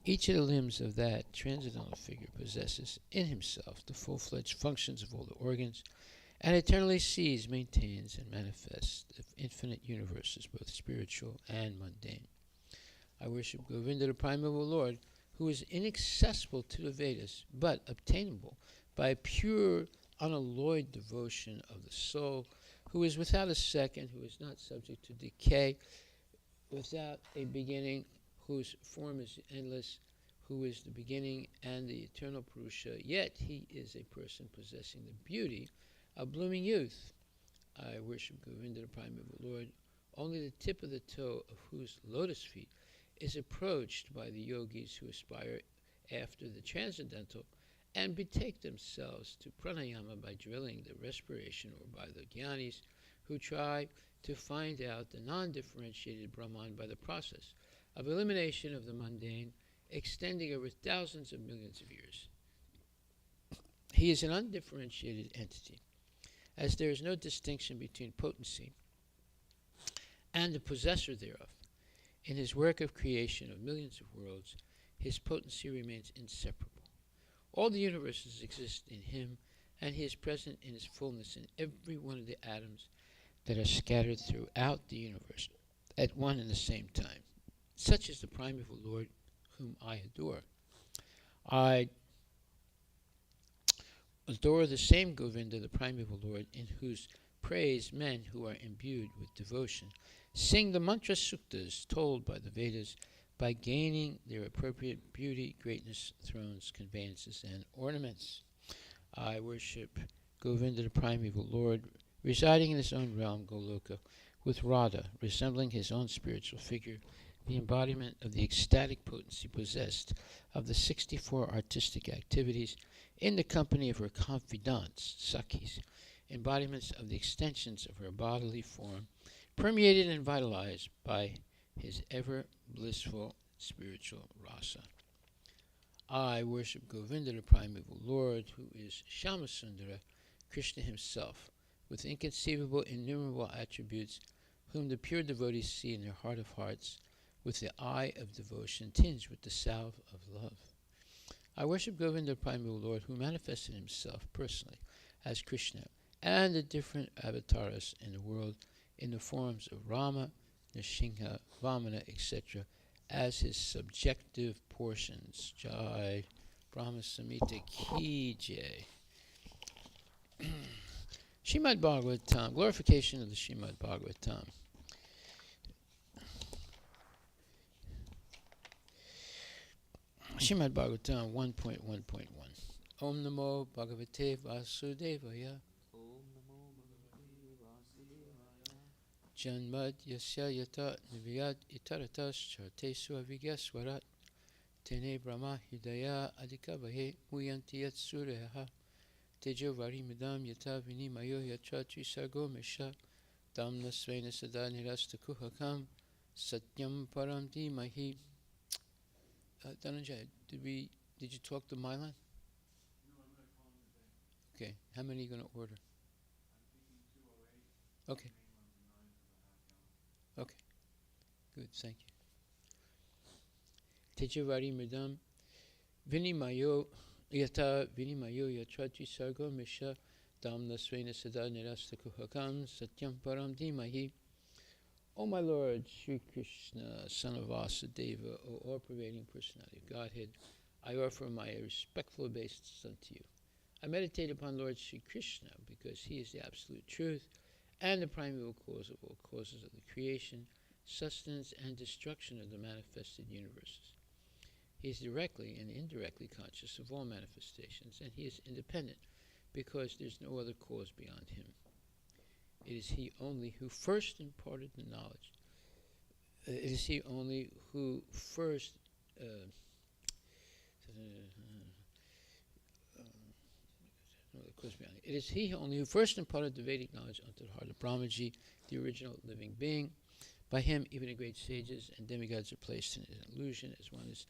Each of the limbs of that transcendental figure possesses in himself the full-fledged functions of all the organs, and eternally sees, maintains, and manifests the infinite universes, both spiritual and mundane. I worship Govinda, the primeval Lord, who is inaccessible to the Vedas, but obtainable by pure, unalloyed devotion of the soul, who is without a second, who is not subject to decay, without a beginning, whose form is endless, who is the beginning and the eternal Purusha, yet he is a person possessing the beauty of blooming youth. I worship Govinda, the primeval Lord, only the tip of the toe of whose lotus feet is approached by the yogis who aspire after the transcendental and betake themselves to pranayama by drilling the respiration, or by the jnanis who try to find out the non-differentiated Brahman by the process of elimination of the mundane, extending over thousands of millions of years. He is an undifferentiated entity, as there is no distinction between potency and the possessor thereof. In his work of creation of millions of worlds, his potency remains inseparable. All the universes exist in him, and he is present in his fullness in every one of the atoms that are scattered throughout the universe at one and the same time. Such is the primeval Lord whom I adore. I adore the same Govinda, the primeval Lord, in whose praise men who are imbued with devotion sing the mantra suktas told by the Vedas, by gaining their appropriate beauty, greatness, thrones, conveyances, and ornaments. I worship Govinda, the primeval Lord, residing in his own realm, Goloka, with Radha, resembling his own spiritual figure, the embodiment of the ecstatic potency possessed of the 64 artistic activities, in the company of her confidants, Sakhis, embodiments of the extensions of her bodily form, permeated and vitalized by his ever blissful spiritual rasa. I worship Govinda, the primeval Lord, who is Shamasundara, Krishna himself, with inconceivable, innumerable attributes, whom the pure devotees see in their heart of hearts, with the eye of devotion tinged with the salve of love. I worship Govinda, the primeval Lord, who manifested himself personally as Krishna and the different avatars in the world in the forms of Rama, Nrsimha, Vamana, etc., as his subjective portions. Jai Brahma Samhita Ki Jai. Srimad Bhagavatam, glorification of the Srimad Bhagavatam. Srimad Bhagavatam 1.1.1. Om Namo Bhagavate Vasudevaya. Janmad Yasya Yata Niviyat Itaratas Chartesu Avigyaswarat Tene Brahma Hidaya Adikavahe Muyanti Yat Suryaha Tejo Varimidam Yata Vinimayo Yachati Sargo Mesha Damna Svena Sada Nirastakuhakam Satyam Param Dimahi. Dhananjay, did you talk to Milan? Okay, how many are you going to order? Okay. Okay, good, thank you. Tejavari Mridam Vinimayo Yata Vinimayo Yatrati Sargo Misha Damna Svena Sada Nirastakuhakam Satyam Param Dimahi. O my Lord, Sri Krishna, son of Vasudeva, O all-pervading personality of Godhead, I offer my respectful obeisance unto you. I meditate upon Lord Sri Krishna because he is the absolute truth and the primeval cause of all causes of the creation, sustenance, and destruction of the manifested universes. He is directly and indirectly conscious of all manifestations, and he is independent because there is no other cause beyond him. It is he only who first imparted the knowledge. It is he only who first It is he only who first imparted the Vedic knowledge unto the heart of Brahmaji, the original living being. By him, even the great sages and demigods are placed in an illusion, as one is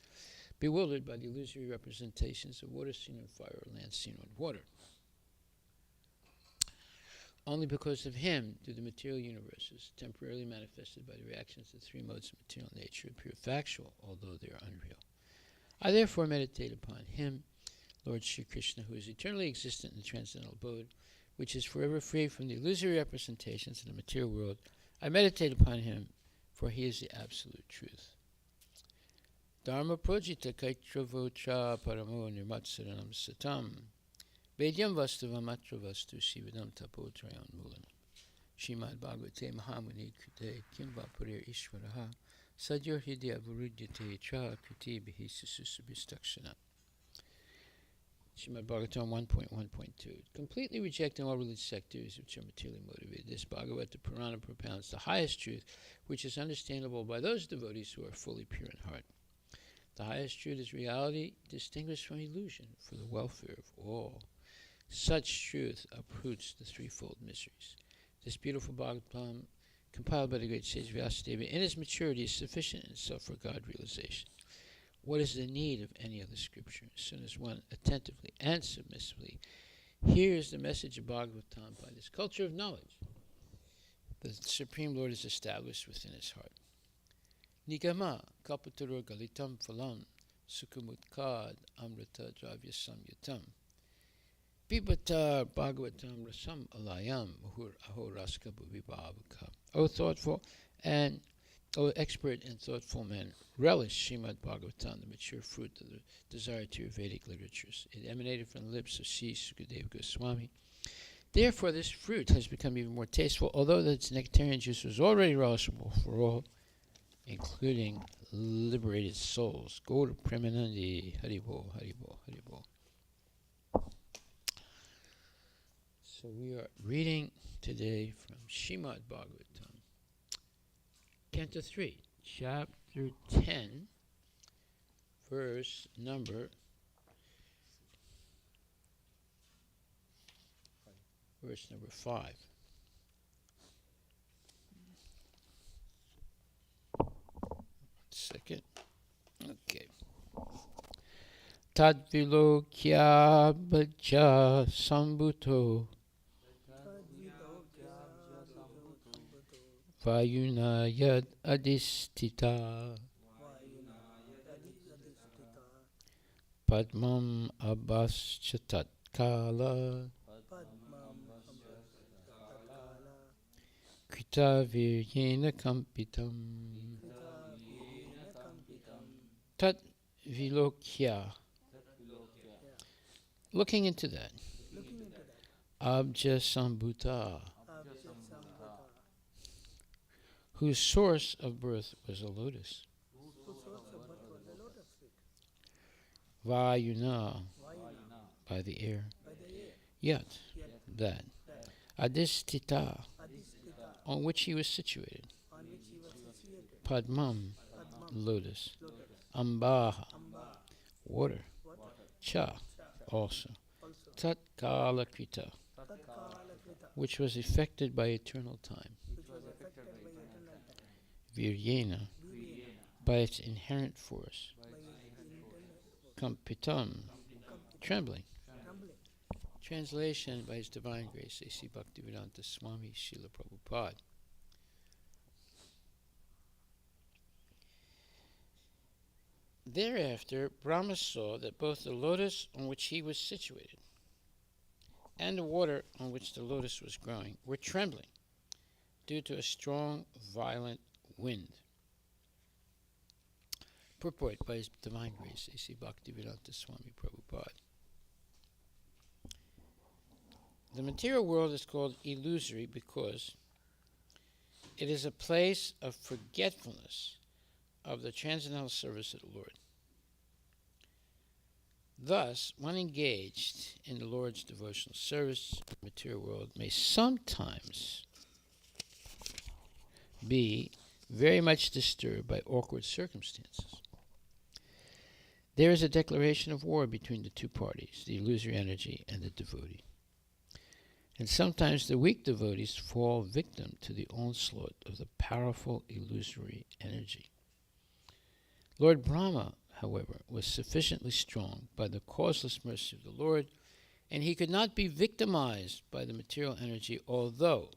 bewildered by the illusory representations of water seen on fire or land seen on water. Only because of him do the material universes, temporarily manifested by the reactions of the three modes of material nature, appear factual, although they are unreal. I therefore meditate upon him, Lord Sri Krishna, who is eternally existent in the transcendental abode, which is forever free from the illusory representations of the material world. I meditate upon him, for he is the absolute truth. Dharma projita kaitravocha paramo nirmatsaranam satam. Vedyam vastavam atra vastu shividam tapotrayan mulanam. Srimad Bhagavate Mahamuni Krite Kimva Purir Ishvaraha Sadyor Hidya Varudyate Tra Kriti Bihi Sususubhistakshana. Srimad Bhagavatam 1.1.2. Completely rejecting all religious activities which are materially motivated, this Bhagavata Purana propounds the highest truth, which is understandable by those devotees who are fully pure in heart. The highest truth is reality distinguished from illusion for the welfare of all. Such truth uproots the threefold miseries. This beautiful Bhagavatam, compiled by the great sage Vyasadeva in its maturity, is sufficient in itself for God realization. What is the need of any other scripture? As soon as one attentively and submissively hears the message of Bhagavatam by this culture of knowledge, the Supreme Lord is established within his heart. Nigama kapataro galitam phalam sukumutkad amrita dravya samyatam. Pibatar Bhagavatam Rasam Alayam Mahur Ahoraska Bhuvibhavaka. O thoughtful and O expert and thoughtful man, relish Srimad Bhagavatam, the mature fruit of the desire to your Vedic literatures. It emanated from the lips of Sri Sukadeva Goswami. Therefore, this fruit has become even more tasteful, although its nectarian juice was already relishable for all, including liberated souls. Gaur Premanandi Haribol, Haribol, Haribol. So we are reading today from Srimad Bhagavatam, Canto 3, Chapter 10, verse number 5. Second. Okay. Tadvilokya bhaja sambuto Vayuna yad adistita Padmam abhaschatat kala Krita Viryena Kampitam Tat Vilokya. Looking into that. Abja Sambhuta, whose source of birth was a lotus. Vayuna, by the air. Yat, that. Adhistita, on which he was situated. Padmam, lotus. Ambaha, water. Cha, also. Tat Kala Krita, which was effected by eternal time. Viryena, by its inherent force. Kampitam, trembling. Translation by His Divine Grace, A.C. Bhaktivedanta Swami Srila Prabhupada. Thereafter, Brahma saw that both the lotus on which he was situated and the water on which the lotus was growing were trembling due to a strong, violent wind. Purport by His Divine Grace, A.C. Bhaktivedanta Swami Prabhupada. The material world is called illusory because it is a place of forgetfulness of the transcendental service of the Lord. Thus, one engaged in the Lord's devotional service, the material world may sometimes be very much disturbed by awkward circumstances. There is a declaration of war between the two parties, the illusory energy and the devotee. And sometimes the weak devotees fall victim to the onslaught of the powerful illusory energy. Lord Brahma, however, was sufficiently strong by the causeless mercy of the Lord, and he could not be victimized by the material energy, although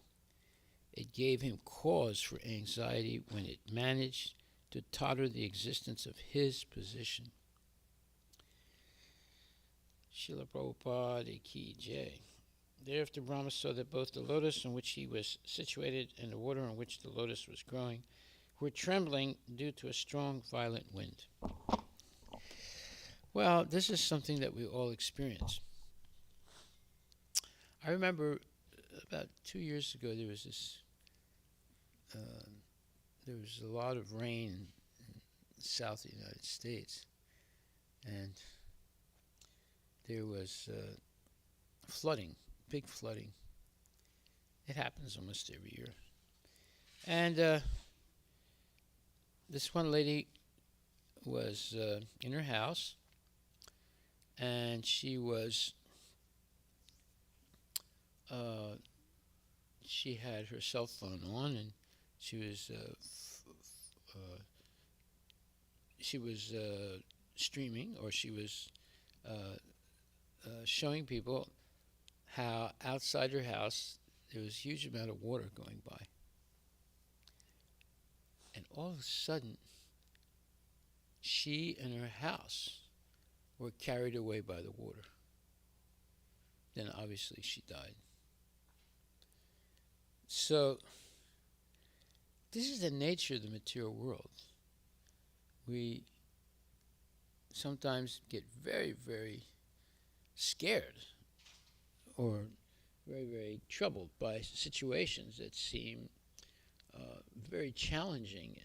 it gave him cause for anxiety when it managed to totter the existence of his position. Srila Prabhupada Ki Jai. Thereafter Brahma saw that both the lotus on which he was situated and the water on which the lotus was growing were trembling due to a strong, violent wind. Well, this is something that we all experience. I remember about 2 years ago there was a lot of rain in the south of the United States, and there was flooding, big flooding. It happens almost every year. And this one lady was in her house, and she had her cell phone on, and she was streaming, or she was showing people how outside her house there was a huge amount of water going by. And all of a sudden, she and her house were carried away by the water. Then obviously she died. So, this is the nature of the material world. We sometimes get very, very scared or very, very troubled by situations that seem very challenging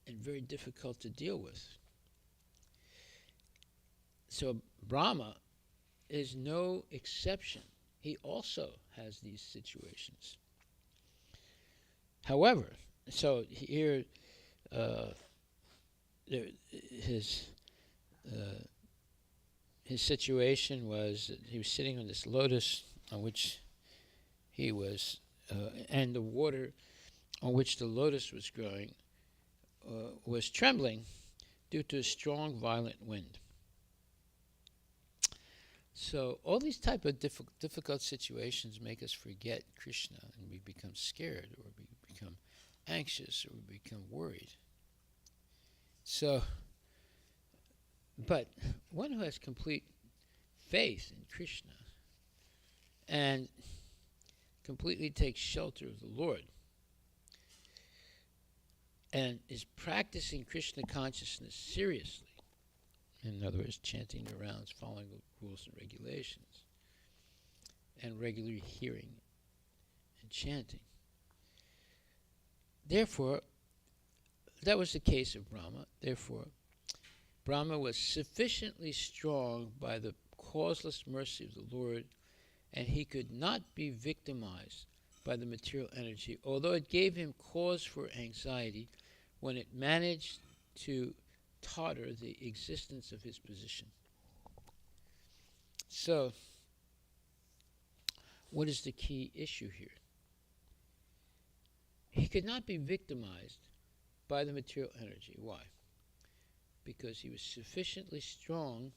and very difficult to deal with. So Brahma is no exception. He also has these situations. However, so here his situation was that he was sitting on this lotus on which he was, and the water on which the lotus was growing was trembling due to a strong, violent wind. So all these type of difficult situations make us forget Krishna, and we become scared, or we become anxious, or we become worried. So, but one who has complete faith in Krishna and completely takes shelter of the Lord and is practicing Krishna consciousness seriously, in other words, chanting the rounds, following the rules and regulations, and regularly hearing and chanting. Therefore, that was the case of Brahma. Therefore, Brahma was sufficiently strong by the causeless mercy of the Lord, and he could not be victimized by the material energy, although it gave him cause for anxiety when it managed to totter the existence of his position. So, what is the key issue here? He could not be victimized by the material energy. Why? Because he was sufficiently strong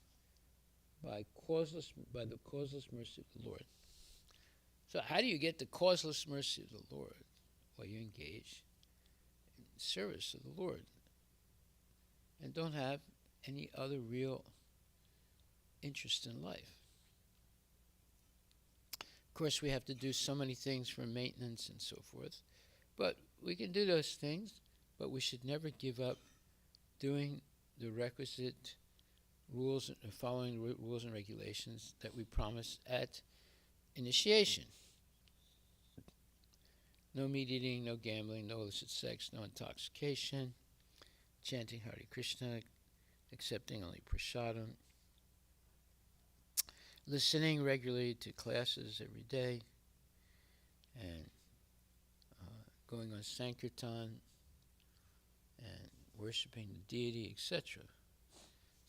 by the causeless mercy of the Lord. So how do you get the causeless mercy of the Lord? Well, you engage in service of the Lord and don't have any other real interest in life. Of course, we have to do so many things for maintenance and so forth, but we can do those things, but we should never give up doing the requisite rules, following rules and regulations that we promise at initiation. No meat eating, no gambling, no illicit sex, no intoxication, chanting Hare Krishna, accepting only prasadam, listening regularly to classes every day, and going on Sankirtan, and worshipping the deity, etc.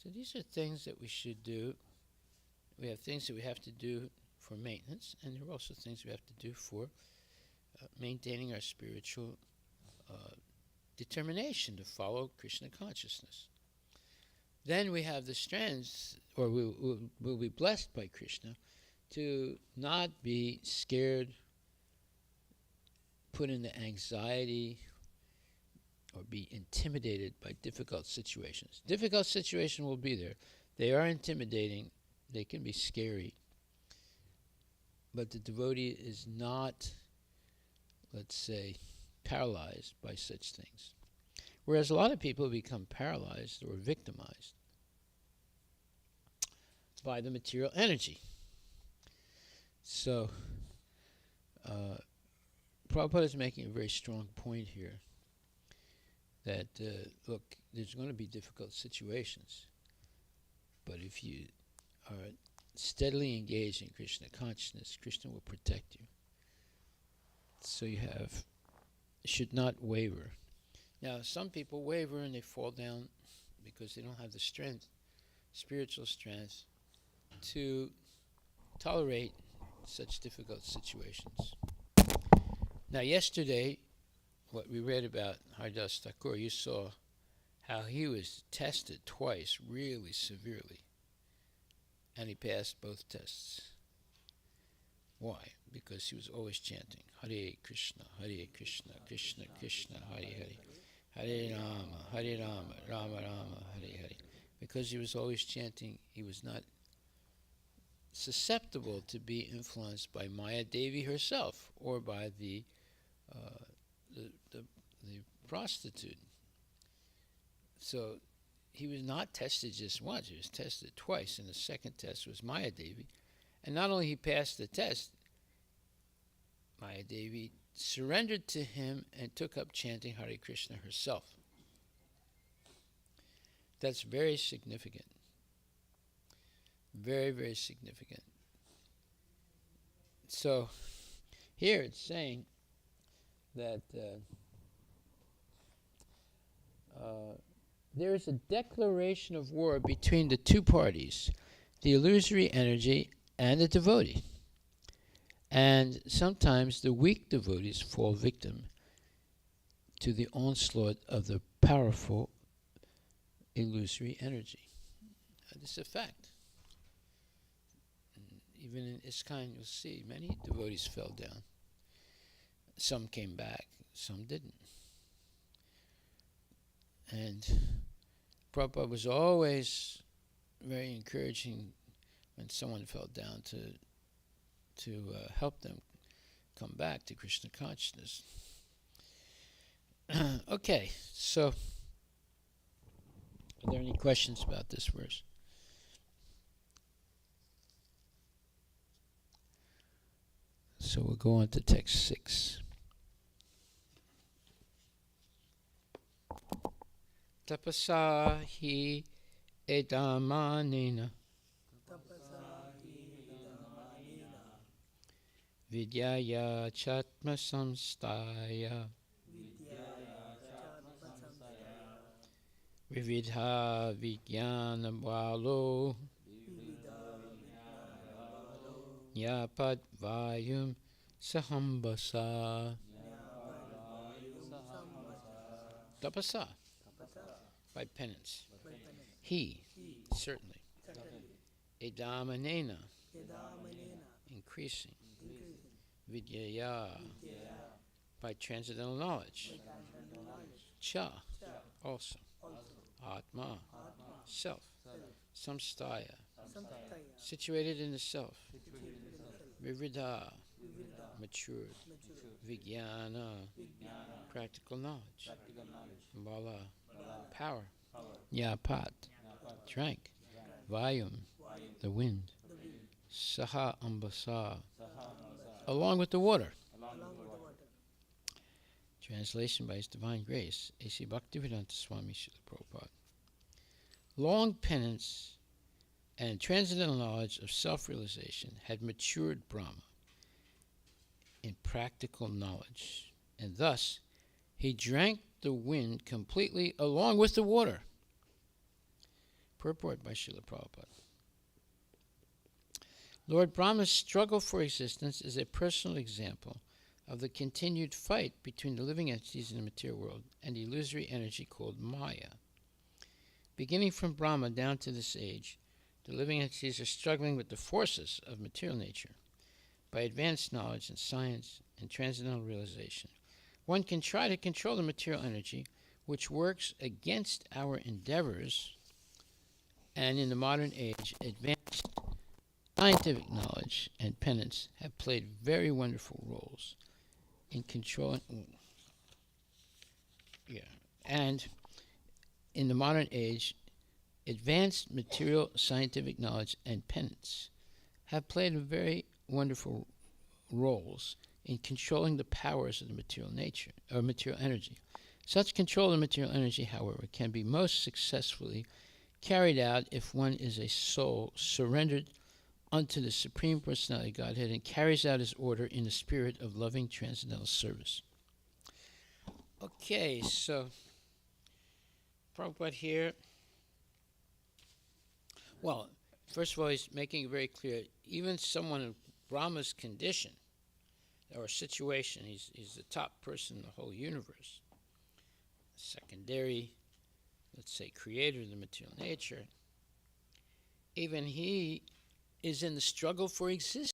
So these are things that we should do. We have things that we have to do for maintenance, and there are also things we have to do for maintaining our spiritual determination to follow Krishna consciousness. Then we have the strength, or we'll be blessed by Krishna, to not be scared, put into anxiety, or be intimidated by difficult situations. Difficult situations will be there. They are intimidating. They can be scary. But the devotee is not, let's say, paralyzed by such things. Whereas a lot of people become paralyzed or victimized by the material energy. So, Prabhupada is making a very strong point here that, look, there's going to be difficult situations, but if you are steadily engaged in Krishna consciousness, Krishna will protect you. So you should not waver. Now, some people waver and they fall down because they don't have the strength, spiritual strength, to tolerate such difficult situations. Now, yesterday, what we read about Haridas Thakur, you saw how he was tested twice really severely, and he passed both tests. Why? Because he was always chanting Hare Krishna, Krishna Krishna, Hare Hare, Hare Rama, Rama Rama, Hare Hare. Because he was always chanting, he was not susceptible to be influenced by Maya Devi herself or by the prostitute. So he was not tested just once, he was tested twice, and the second test was Maya Devi. And not only he passed the test, Maya Devi surrendered to him and took up chanting Hare Krishna herself. That's very significant. Very, very significant. So here it's saying that there is a declaration of war between the two parties, the illusory energy and the devotee. And sometimes the weak devotees fall victim to the onslaught of the powerful illusory energy. This is a fact. Even in ISKCON, you'll see many devotees fell down. Some came back, some didn't. And Prabhupada was always very encouraging when someone fell down to help them come back to Krishna consciousness. Okay, So, are there any questions about this verse? So we'll go on to text 6. Tapasa hi edamanena vidyaya chatma samstaya vividha vijnana balo nyapad vayum sahambasa. Tapasa, by penance. He, certainly. Edamanena, increasing. Vidyaya, by transcendental knowledge. Cha, also. Atma, self. Samstaya, situated in the self. Vividha, matured. Vijnana, practical knowledge. Bala, power. Nyapat, drank. Vayum, the wind. Saha ambasa, along with the water. Translation by His Divine Grace, A.C. Bhaktivedanta Swami Srila Prabhupada. Long penance and transcendental knowledge of self-realization had matured Brahma in practical knowledge, and thus he drank the wind completely along with the water. Purport by Srila Prabhupada. Lord Brahma's struggle for existence is a personal example of the continued fight between the living entities in the material world and the illusory energy called Maya. Beginning from Brahma down to this age, the living entities are struggling with the forces of material nature. By advanced knowledge and science and transcendental realization, one can try to control the material energy which works against our endeavors, and in the modern age, advanced scientific knowledge and penance have played very wonderful roles in controlling. And in the modern age, advanced material scientific knowledge and penance have played very wonderful roles in controlling the powers of the material nature or material energy. Such control of material energy, however, can be most successfully carried out if one is a soul surrendered unto the Supreme Personality of Godhead and carries out His order in the spirit of loving transcendental service. Okay, so Prabhupada here. Well, first of all, he's making it very clear, even someone in Brahma's condition or situation, he's the top person in the whole universe, secondary, let's say, creator of the material nature, even he is in the struggle for existence.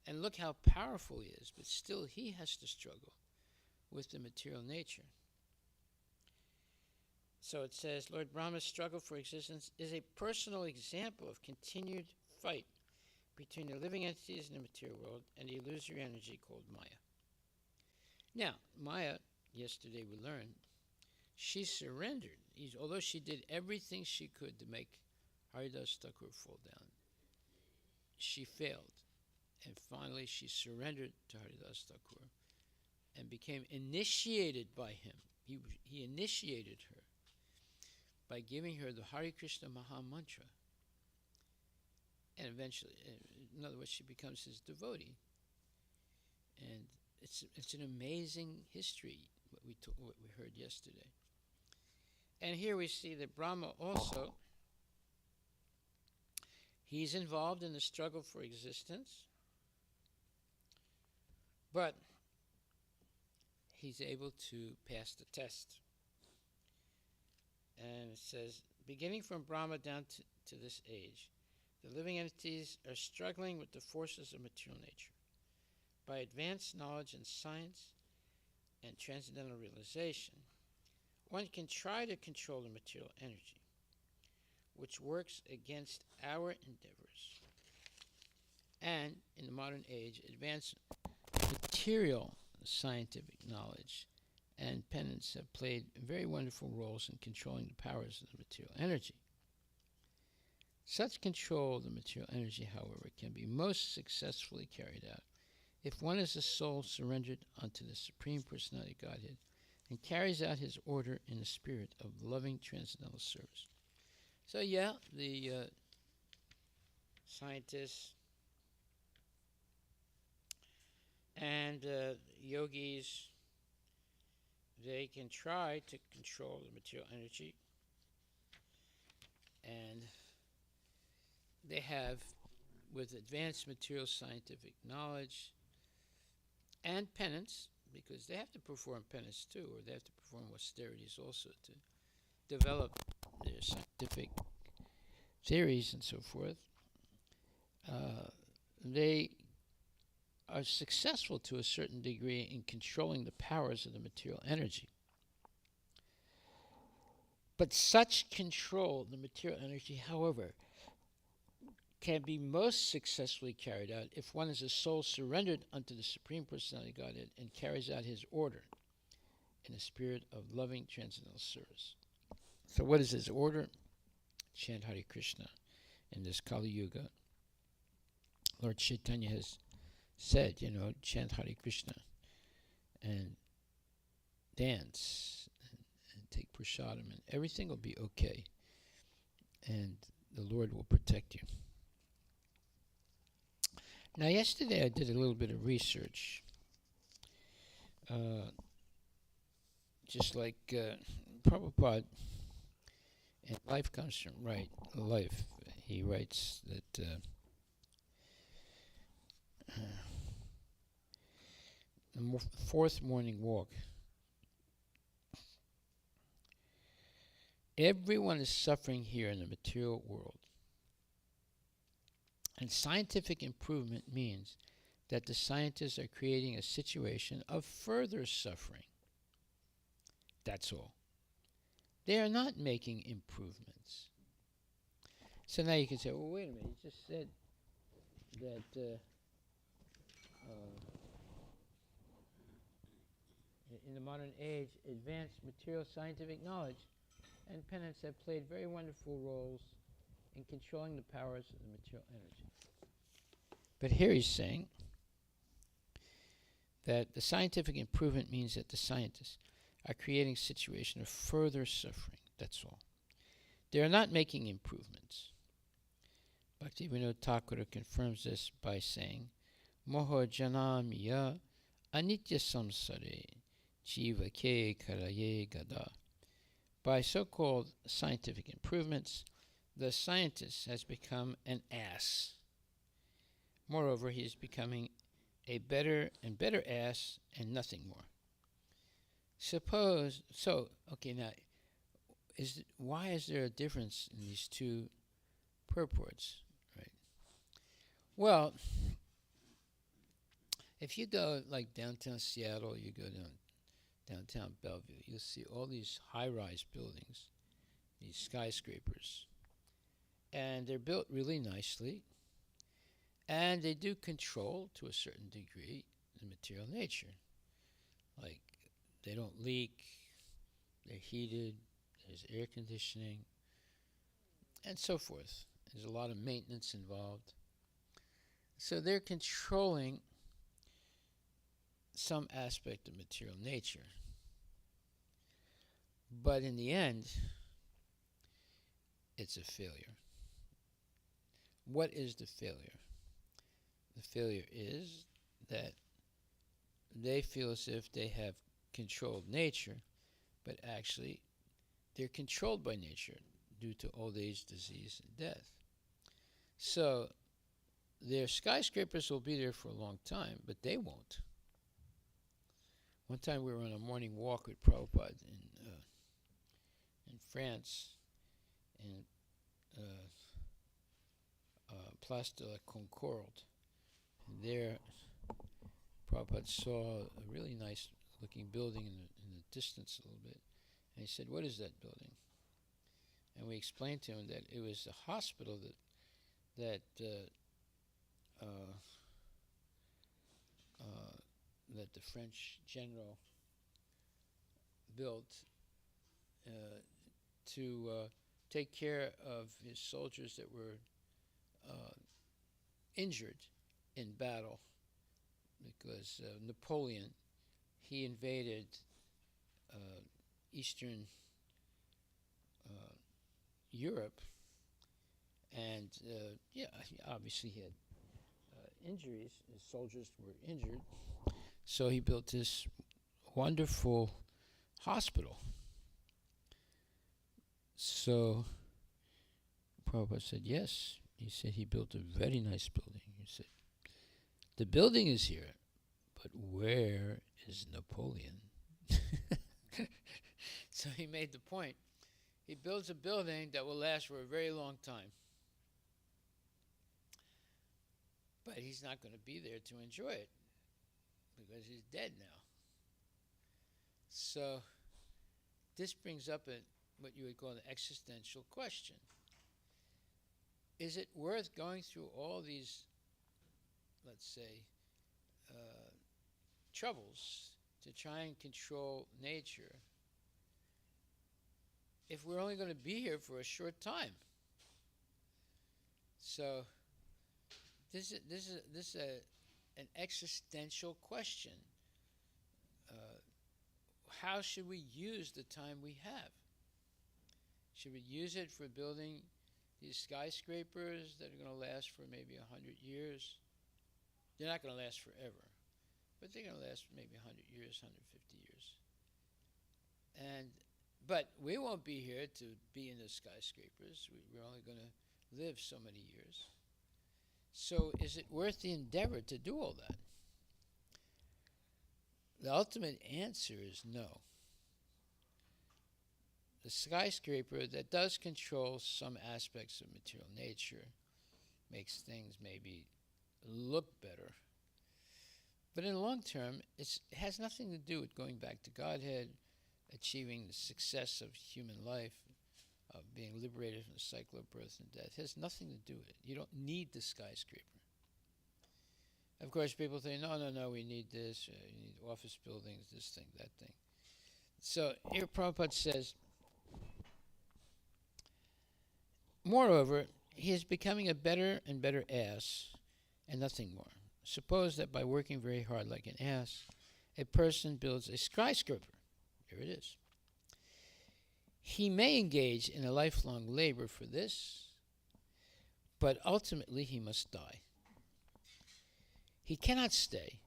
And look how powerful he is, but still he has to struggle with the material nature. So it says, Lord Brahma's struggle for existence is a personal example of continued fight between the living entities in the material world and the illusory energy called Maya. Now, Maya, yesterday we learned, she surrendered. Although she did everything she could to make Haridas Thakur fall down, she failed. And finally she surrendered to Haridas Thakur and became initiated by him. He initiated her by giving her the Hare Krishna Maha Mantra. And eventually, in other words, she becomes his devotee. And it's an amazing history, what we heard yesterday. And here we see that Brahma also, he's involved in the struggle for existence, but he's able to pass the test. And it says, beginning from Brahma down to this age, the living entities are struggling with the forces of material nature. By advanced knowledge and science and transcendental realization, one can try to control the material energy, which works against our endeavors. And in the modern age, advanced material scientific knowledge and penance have played very wonderful roles in controlling the powers of the material energy. Such control of the material energy, however, can be most successfully carried out if one is a soul surrendered unto the Supreme Personality of Godhead and carries out his order in the spirit of loving transcendental service. So yeah, the scientists and yogis, they can try to control the material energy, and they have, with advanced material scientific knowledge and penance, because they have to perform penance too, or they have to perform austerities also to develop their scientific theories and so forth, they are successful to a certain degree in controlling the powers of the material energy. But such control of the material energy, however, can be most successfully carried out if one is a soul surrendered unto the Supreme Personality of Godhead and carries out his order in a spirit of loving transcendental service. So what is his order? Chant Hare Krishna. In this Kali Yuga, Lord Chaitanya has said, chant Hare Krishna and dance and take prasadam, and everything will be okay, and the Lord will protect you. Now, yesterday I did a little bit of research, just like Prabhupada in Life Comes from Life. He writes that the fourth morning walk, everyone is suffering here in the material world. And scientific improvement means that the scientists are creating a situation of further suffering. That's all. They are not making improvements. So now you can say, well, wait a minute, you just said that in the modern age, advanced material scientific knowledge and penance have played very wonderful roles in controlling the powers of the material energy. But here he's saying that the scientific improvement means that the scientists are creating a situation of further suffering. That's all. They are not making improvements. Bhaktivinoda Thakur confirms this by saying, Moho janamiya anitya samsare jiva ke karaye gada. By so-called scientific improvements, the scientist has become an ass. Moreover, he is becoming a better and better ass and nothing more. Why is there a difference in these two purports, right? Well, if you go like downtown Seattle, you go downtown Bellevue, you'll see all these high-rise buildings, these skyscrapers, and they're built really nicely, and they do control, to a certain degree, the material nature. Like, they don't leak, they're heated, there's air conditioning, and so forth. There's a lot of maintenance involved. So they're controlling some aspect of material nature. But in the end, it's a failure. What is the failure? The failure is that they feel as if they have controlled nature, but actually they're controlled by nature due to old age, disease, and death. So their skyscrapers will be there for a long time, but they won't. One time we were on a morning walk with Prabhupada in France, in Place de la Concorde. And there, Prabhupada saw a really nice looking building in the distance a little bit. And he said, "What is that building?" And we explained to him that it was a hospital that that the French general built to take care of his soldiers that were injured in battle, because Napoleon, he invaded Eastern Europe, and he obviously had injuries. His soldiers were injured, so he built this wonderful hospital. So Prabhupada said, yes. He said he built a very nice building. He said, the building is here, but where is Napoleon? So he made the point. He builds a building that will last for a very long time. But he's not going to be there to enjoy it because he's dead now. So this brings up what you would call an existential question. Is it worth going through all these, let's say, troubles to try and control nature if we're only going to be here for a short time? So this is an existential question. How should we use the time we have? Should we use it for building these skyscrapers that are going to last for maybe 100 years? They're not going to last forever, but they're going to last for maybe 100 years, 150 years. But we won't be here to be in the skyscrapers. We're only going to live so many years. So is it worth the endeavor to do all that? The ultimate answer is no. The skyscraper that does control some aspects of material nature makes things maybe look better. But in the long term, it has nothing to do with going back to Godhead, achieving the success of human life, of being liberated from the cycle of birth and death. It has nothing to do with it. You don't need the skyscraper. Of course, people say, no, we need this, you need office buildings, this thing, that thing. So here Prabhupada says, moreover, he is becoming a better and better ass, and nothing more. Suppose that by working very hard like an ass, a person builds a skyscraper. Here it is. He may engage in a lifelong labor for this, but ultimately he must die. He cannot stay.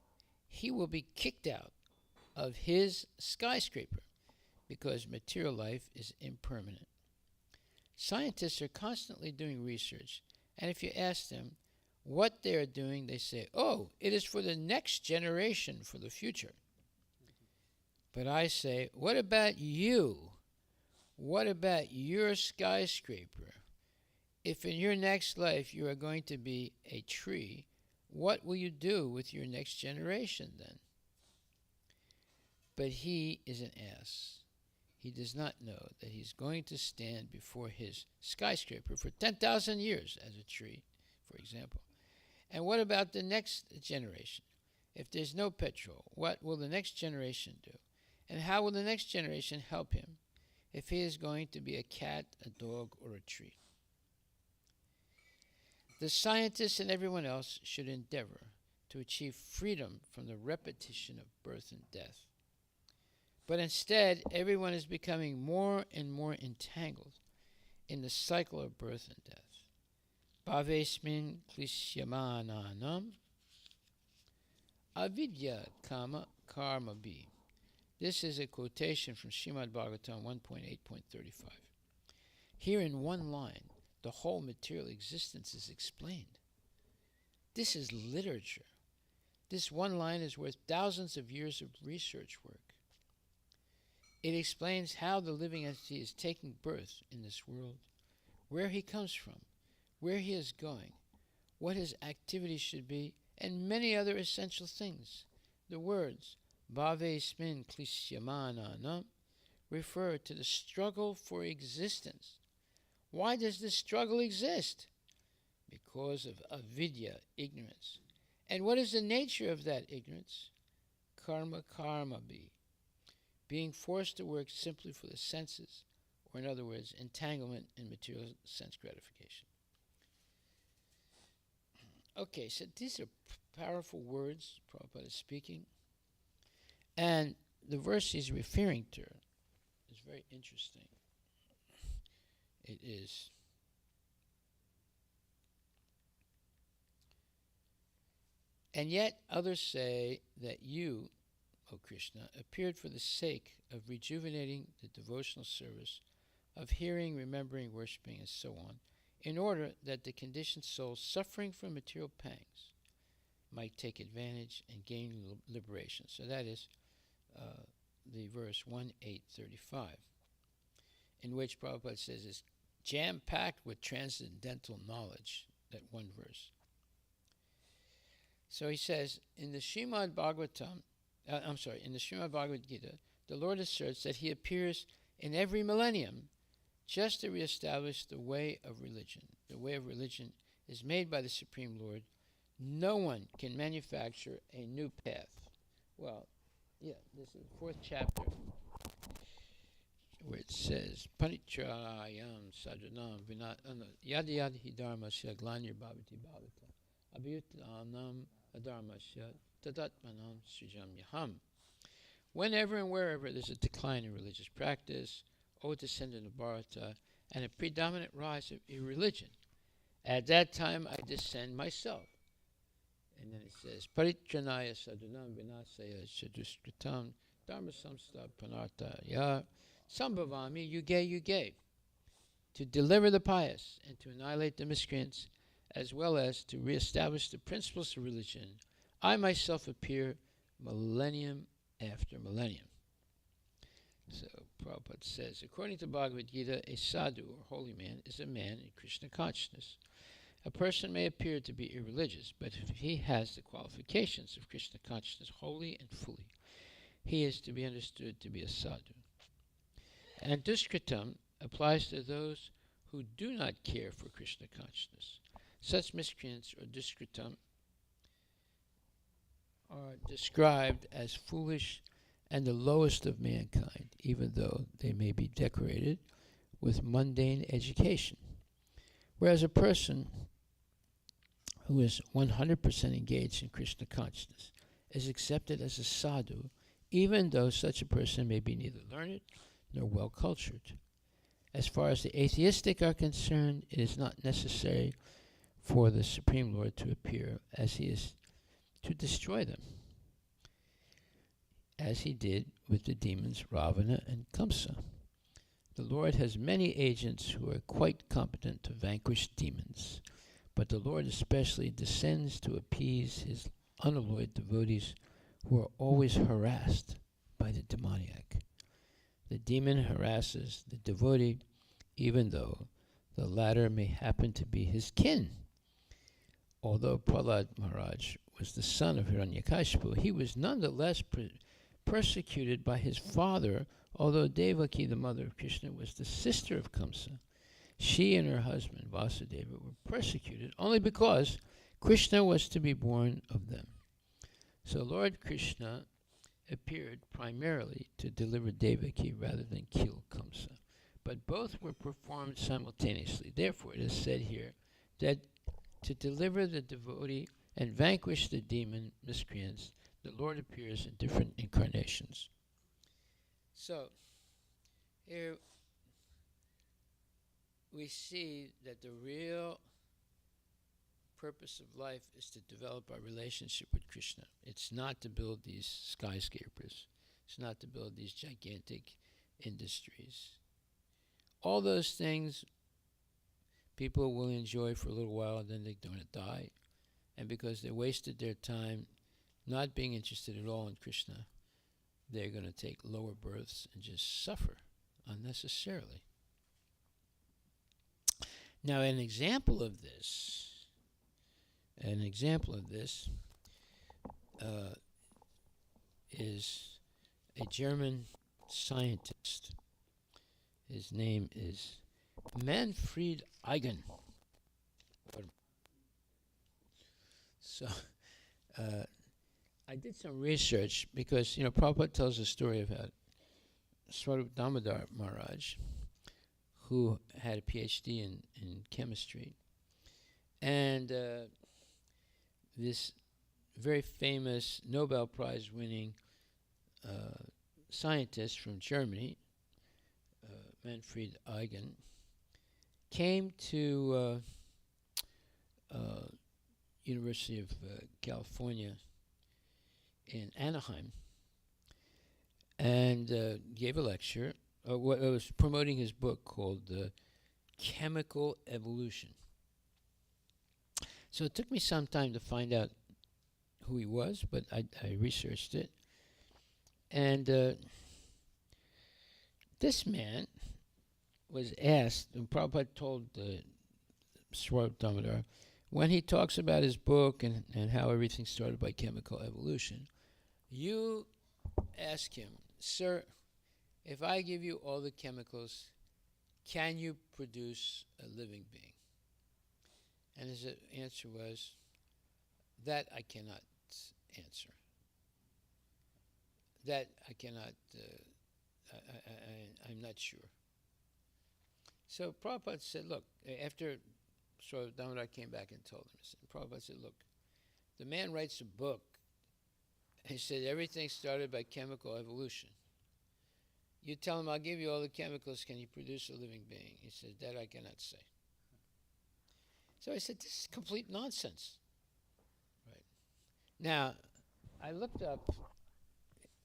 He will be kicked out of his skyscraper because material life is impermanent. Scientists are constantly doing research, and if you ask them what they are doing, they say, oh, it is for the next generation, for the future. But I say, what about you? What about your skyscraper? If in your next life you are going to be a tree, what will you do with your next generation then? But he is an ass. He does not know that he's going to stand before his skyscraper for 10,000 years as a tree, for example. And what about the next generation? If there's no petrol, what will the next generation do? And how will the next generation help him if he is going to be a cat, a dog, or a tree? The scientists and everyone else should endeavor to achieve freedom from the repetition of birth and death. But instead, everyone is becoming more and more entangled in the cycle of birth and death. Bhavesmin klishyamananam avidya kama karma bi. This is a quotation from Srimad Bhagavatam 1.8.35. Here in one line, the whole material existence is explained. This is literature. This one line is worth thousands of years of research work. It explains how the living entity is taking birth in this world, where he comes from, where he is going, what his activities should be, and many other essential things. The words Bhavesmin klishyamananam refer to the struggle for existence. Why does this struggle exist? Because of avidya, ignorance. And what is the nature of that ignorance? karma karma be, being forced to work simply for the senses, or in other words, entanglement in material sense gratification. Okay, so these are powerful words Prabhupada is speaking, and the verse he's referring to is very interesting. It is, and yet others say that you, O Krishna, appeared for the sake of rejuvenating the devotional service of hearing, remembering, worshipping, and so on, in order that the conditioned soul suffering from material pangs might take advantage and gain liberation. So that is the verse 1835, in which Prabhupada says is jam-packed with transcendental knowledge, that one verse. So he says, in the Srimad Bhagavatam, in the Srimad Bhagavad Gita, the Lord asserts that he appears in every millennium just to reestablish the way of religion. The way of religion is made by the Supreme Lord. No one can manufacture a new path. Well, yeah, this is the 4th chapter, where it says, Panitrayam sadhanam vinat yad yad hi dharmasya glanir bhavati bhavata abhyutanam adharmasya tadatmanam srijam yaham. Whenever and wherever there's a decline in religious practice, O descendant of Bharata, and a predominant rise of irreligion, at that time I descend myself. And then it says, Paritranaya sadhunam vinasaya chaduskritam dharma samsta panartaya sambhavami yuge yuge, to deliver the pious and to annihilate the miscreants, as well as to reestablish the principles of religion, I myself appear millennium after millennium. So Prabhupada says, according to Bhagavad Gita, a sadhu or holy man is a man in Krishna consciousness. A person may appear to be irreligious, but if he has the qualifications of Krishna consciousness wholly and fully, he is to be understood to be a sadhu. And duskritam applies to those who do not care for Krishna consciousness. Such miscreants or duskritam are described as foolish and the lowest of mankind, even though they may be decorated with mundane education. Whereas a person who is 100% engaged in Krishna consciousness is accepted as a sadhu, even though such a person may be neither learned nor well-cultured. As far as the atheistic are concerned, it is not necessary for the Supreme Lord to appear, as he is to destroy them, as he did with the demons Ravana and Kamsa. The Lord has many agents who are quite competent to vanquish demons, but the Lord especially descends to appease his unalloyed devotees who are always harassed by the demoniac. The demon harasses the devotee even though the latter may happen to be his kin. Although Prahlad Maharaj was the son of Hiranyakashipu, he was nonetheless persecuted by his father, although Devaki, the mother of Krishna, was the sister of Kamsa. She and her husband, Vasudeva, were persecuted only because Krishna was to be born of them. So Lord Krishna appeared primarily to deliver Devaki rather than kill Kamsa. But both were performed simultaneously. Therefore, it is said here that to deliver the devotee and vanquish the demon miscreants, the Lord appears in different incarnations. So, here we see that the real purpose of life is to develop our relationship with Krishna. It's not to build these skyscrapers. It's not to build these gigantic industries. All those things people will enjoy for a little while, and then they're going to die. And because they wasted their time not being interested at all in Krishna, they're going to take lower births and just suffer unnecessarily. Now, an example of this is a German scientist. His name is Manfred Eigen. So, I did some research because, Prabhupada tells a story about Swarup Damodar Maharaj, who had a PhD in chemistry. And this very famous Nobel Prize winning scientist from Germany, Manfred Eigen, came to University of California in Anaheim and gave a lecture. Was promoting his book called Chemical Evolution. So it took me some time to find out who he was, but I researched it. And this man was asked, and Prabhupada told Swarup Damodar, when he talks about his book and how everything started by chemical evolution, you ask him, sir, if I give you all the chemicals, can you produce a living being? And his answer was, that I cannot answer. That I cannot, I'm not sure. So Prabhupada said, look, after Swarup Damodar came back and told him, Prabhupada said, look, the man writes a book, he said everything started by chemical evolution. You tell him, I'll give you all the chemicals, can you produce a living being? He said, that I cannot say. So I said, this is complete nonsense. Right. Now, I looked up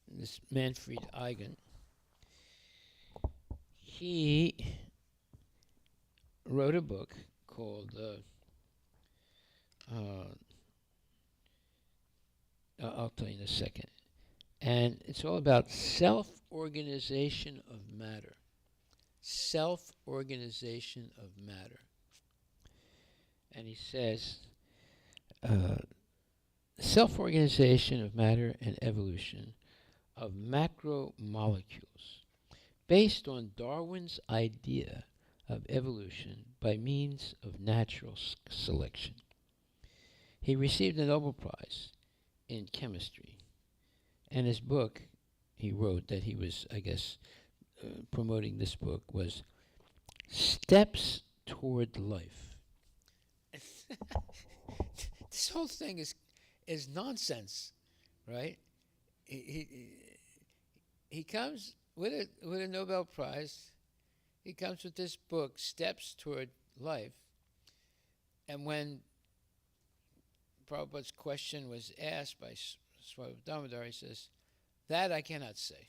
this Manfred Eigen. He wrote a book called, I'll tell you in a second. And it's all about self-organization of matter. Self-organization of matter. And he says, self-organization of matter and evolution of macromolecules based on Darwin's idea of evolution by means of natural selection. He received a Nobel Prize in chemistry. And his book, he wrote that he was, I guess, promoting this book, was Steps Toward Life. This whole thing is nonsense, right? He comes with a Nobel Prize. He comes with this book, Steps Toward Life. And when Prabhupada's question was asked by Swarup Damodar, he says, that I cannot say.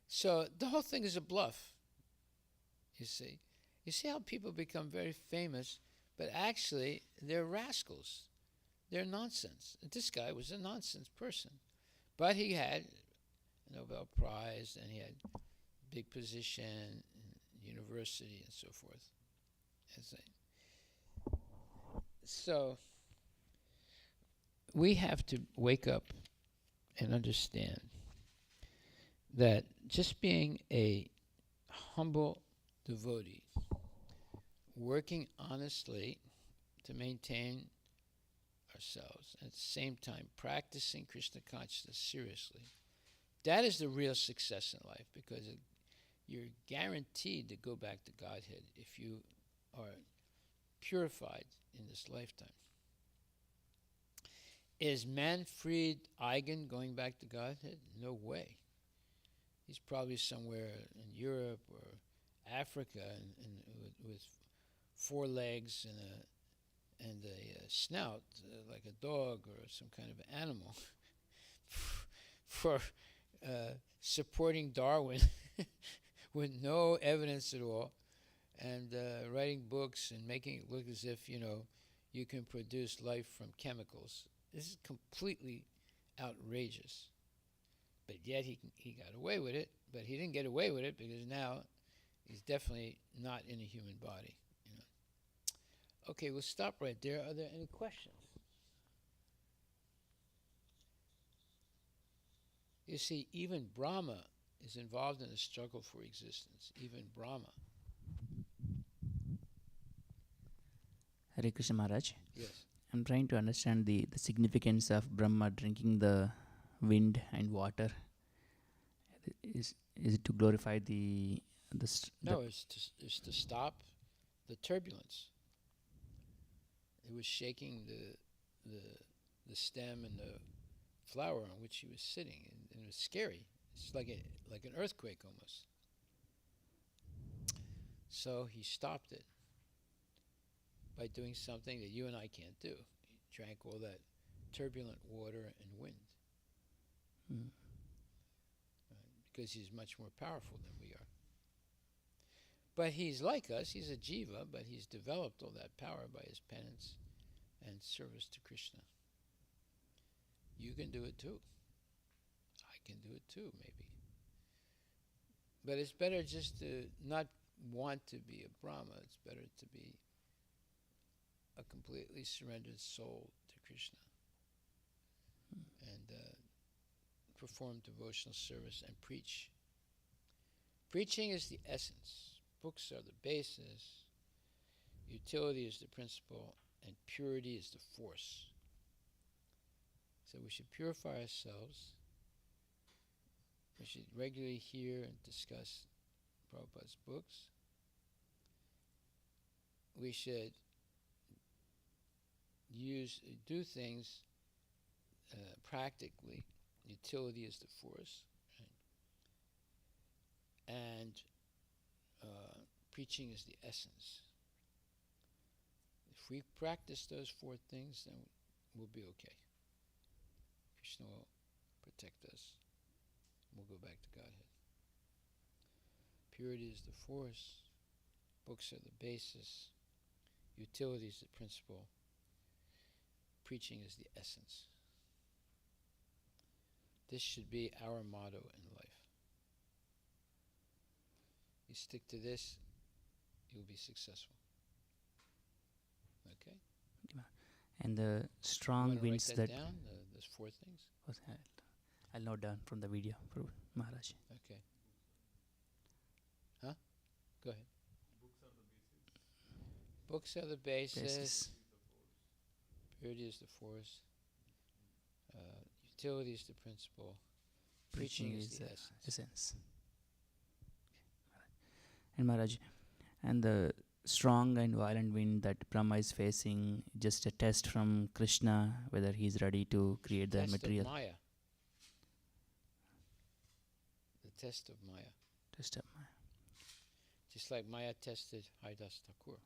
So the whole thing is a bluff, you see. You see how people become very famous, but actually they're rascals. They're nonsense. This guy was a nonsense person. But he had a Nobel Prize, and he had a big position in university and so forth. So we have to wake up and understand that just being a humble devotee, working honestly to maintain ourselves, at the same time practicing Krishna consciousness seriously, that is the real success in life, because you're guaranteed to go back to Godhead if you are purified in this lifetime. Is Manfred Eigen going back to Godhead? No way. He's probably somewhere in Europe or Africa with four legs and a snout like a dog or some kind of animal for supporting Darwin with no evidence at all, and writing books and making it look as if, you can produce life from chemicals. This is completely outrageous. But yet he got away with it, but he didn't get away with it because now he's definitely not in a human body. Okay, we'll stop right there. Are there any questions? You see, even Brahma is involved in the struggle for existence. Even Brahma.
Hare Krishna Maharaj.
Yes.
I'm trying to understand the significance of Brahma drinking the wind and water. Is it to glorify
No, it's to stop the turbulence. It was shaking the stem and the flower on which he was sitting, and it was scary. It's like an earthquake almost. So he stopped it by doing something that you and I can't do. He drank all that turbulent water and wind.
Mm.
Because he's much more powerful than we are. But he's like us, he's a jiva, but he's developed all that power by his penance and service to Krishna. You can do it too. I can do it too, maybe. But it's better just to not want to be a Brahma. It's better to be a completely surrendered soul to Krishna and perform devotional service and preach. Preaching is the essence. Books are the basis. Utility is the principle, and purity is the force. So we should purify ourselves. We should regularly hear and discuss Prabhupada's books. We should do things practically. Utility is the force, right? And preaching is the essence. If we practice those four things, then we'll be okay. Krishna will protect us. We'll go back to Godhead. Purity is the force. Books are the basis. Utility is the principle. Preaching is the essence. This should be our motto in life. You stick to this, you'll be successful. Okay?
And the strong winds
that down, those four things?
I'll note down from the video, Maharaj.
Okay. Huh? Go ahead. Books are the basis. Purity is the force. Utility is the principle. Preaching is the essence.
And Maharaj, and the strong and violent wind that Brahma is facing, just a test from Krishna whether he's ready to create the material.
Test of Maya. The test of Maya.
Test of Maya.
Just like Maya tested Haridas Thakur.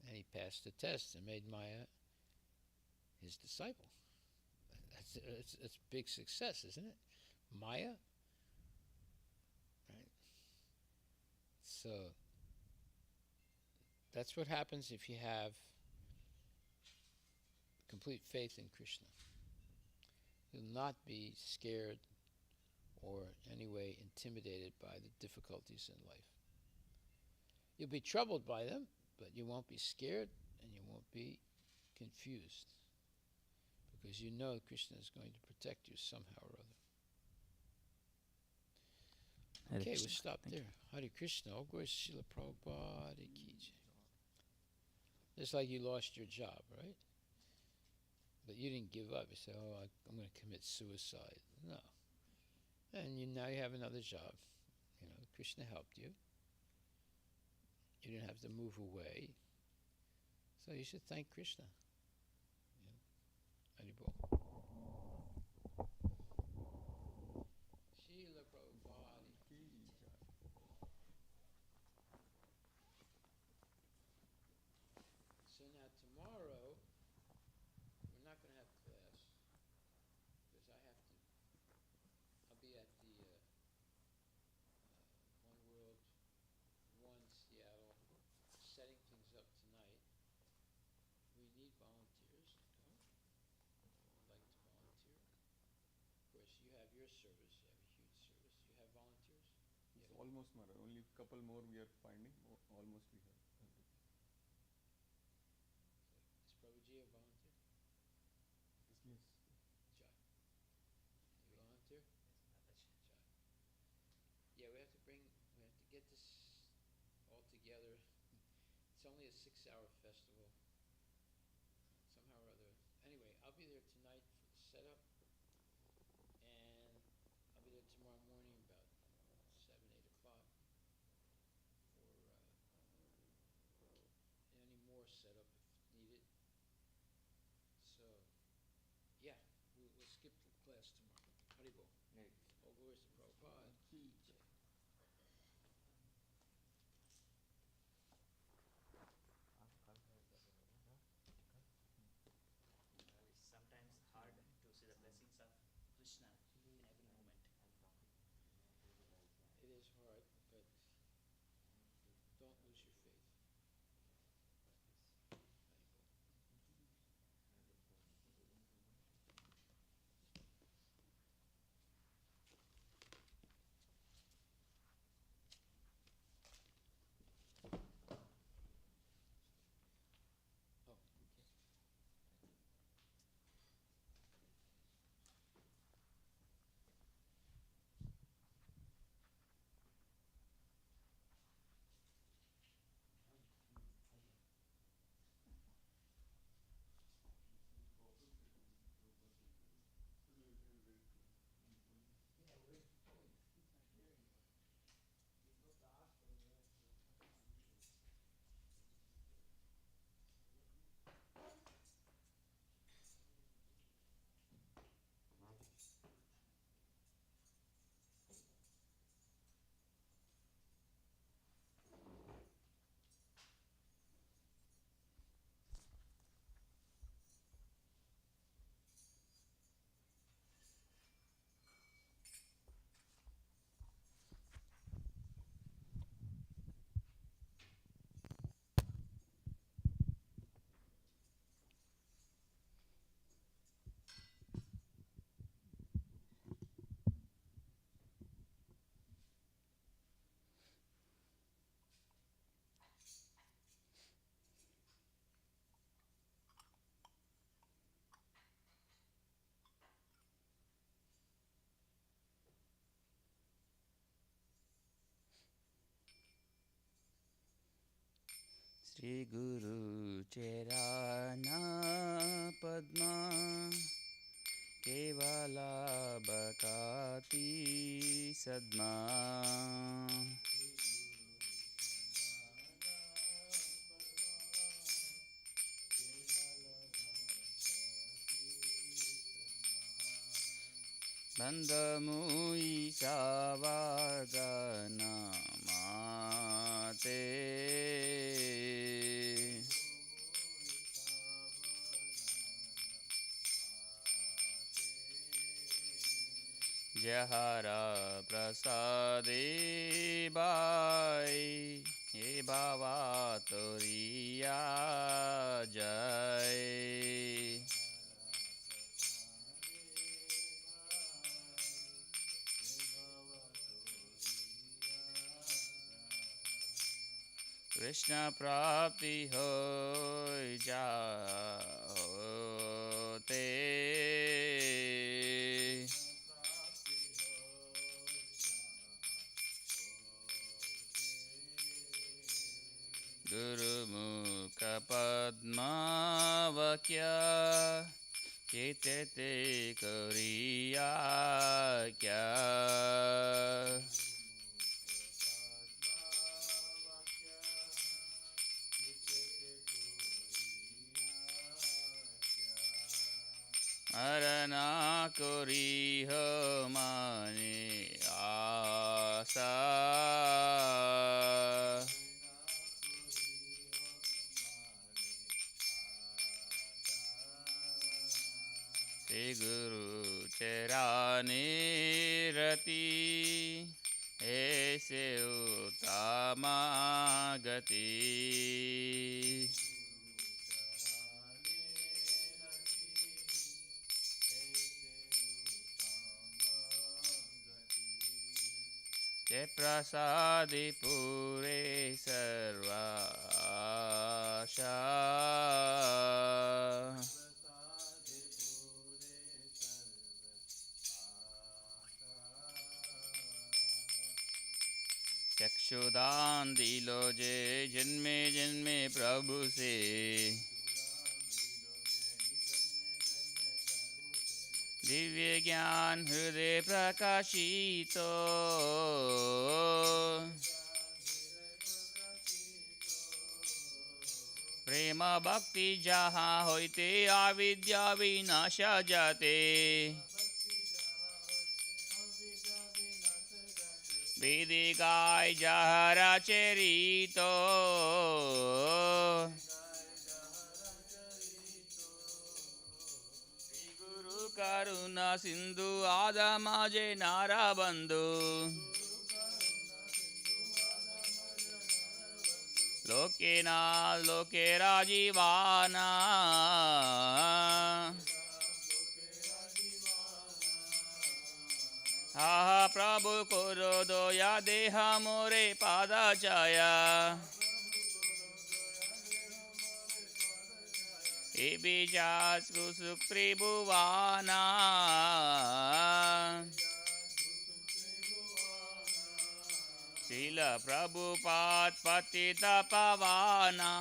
And he passed the test and made Maya his disciple. It's big success, isn't it? Maya? Right? So, that's what happens if you have complete faith in Krishna. You'll not be scared or in any way intimidated by the difficulties in life. You'll be troubled by them, but you won't be scared and you won't be confused, because you know Krishna is going to protect you somehow or other. Okay, we'll stop there. Hare Krishna. Oh, glory to Srila Prabhupada ki jai. Just like you lost your job, right? But you didn't give up. You said, oh, I'm going to commit suicide. No. And now you have another job. You know, Krishna helped you. You didn't have to move away. So you should thank Krishna. Haribol. Srila Prabhupada ki jai. So now tomorrow, we're not going to have class, because I'll be at the One World, One Seattle, setting things up tonight. We need volunteers to go. I'd like to volunteer. Of course, you have your service. You have a huge service. You have volunteers?
It's almost, Mara. Only a couple more we are finding. Almost we have.
Is Prabhuji a volunteer?
Yes.
Jai. You volunteer? Jai. Yeah, we have to get this all together. It's only a 6-hour festival.
Sometimes hard to see the blessings of Krishna in every moment.
It is hard, but don't lose your faith. Oh,
Sri Guru Cherana Padma Kevala Bhakati Sadma Bandhamui Savardhana Mate Jahara Prasade Bai Ye Bhava Toriya Jai Krishna Prapti Hoi Jahote Guru Mukha Padma Vakya Chitete Koriya Kya Arana Koriho Mani Asa Sri Guru Cherani Rati Aise Uttama Gati Te Prasadi Pure Sarva Asha चक्षुदान दिलो जे जन्मे जन्मे प्रभु से दिव्य ज्ञान हृदय प्रकाशितो प्रेम भक्ति जहाँ होते अविद्या विनाश जाते
Vidi Gai Jahara Cherito Guru Karuna Sindhu Adamaje Narabandhu Lokena Loke Rajivana Aha Prabhu Kurodoya Deha More Padachaya Ibijas Kusuk Tribhuvana Srila Prabhupada Patita Pavana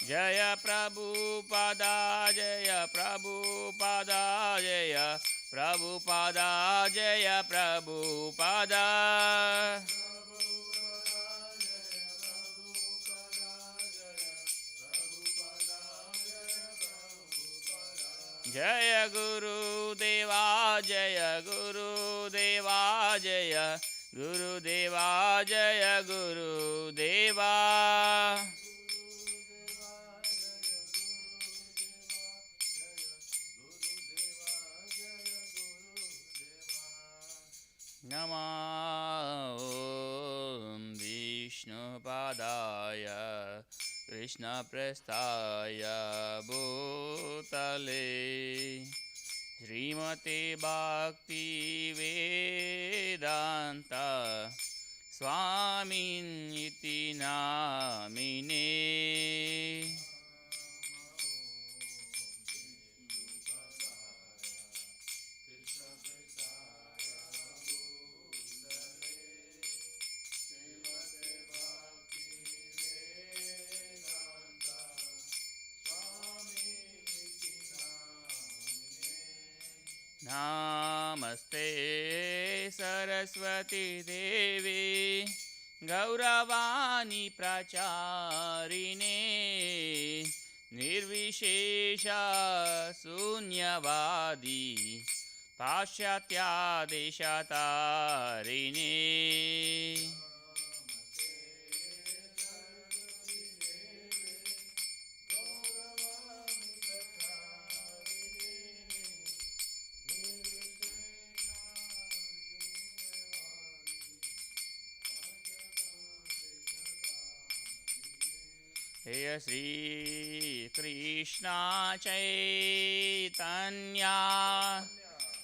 Jaya Prabhupada Jaya Prabhupada Jaya Prabhupada Jaya Prabhupada Jaya Guru Deva Jaya Guru Deva Jaya Guru Deva Jaya Guru Deva Nama Om Vishnu Padaya Krishna Prestaya Bhutale Srimate Bhakti Vedanta Swamin Iti Namine Namaste Saraswati Devi Gauravani Pracharine Nirvishesha Sunyavadi Paschatya Deshatarine Hey Sri Krishna Chaitanya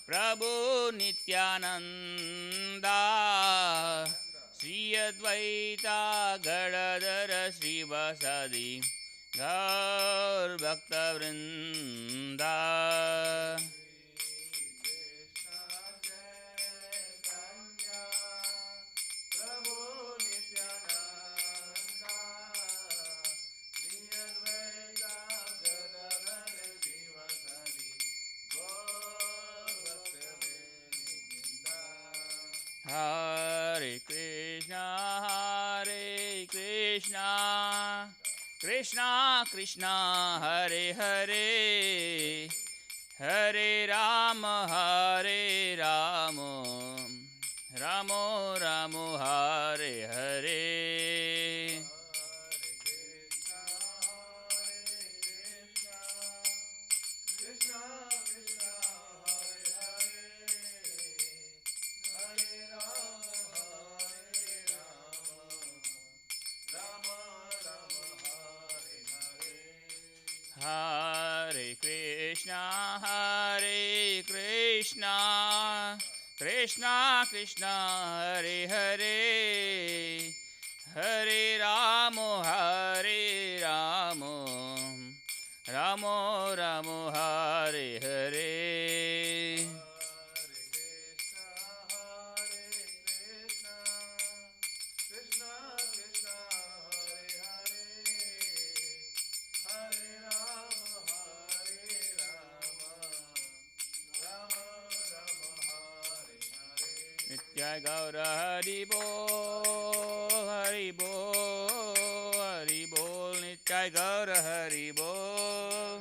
Prabhu Nityananda Sri Advaita Gadadhara Sri Vasadi Gaur Bhakta Vrinda Hare Krishna, Krishna Krishna, Hare Hare, Hare Rama, Hare Rama, Ramo Ramo, Hare Hare. Hare Krishna, Krishna Krishna, Hare Hare, Hare Ramo, Hare Ramo, Ramo Ramo, Hare Hare. Jai Gaura Hari Bol, Hari Bol, Hari Bol, Jai Gaura Hari Bol.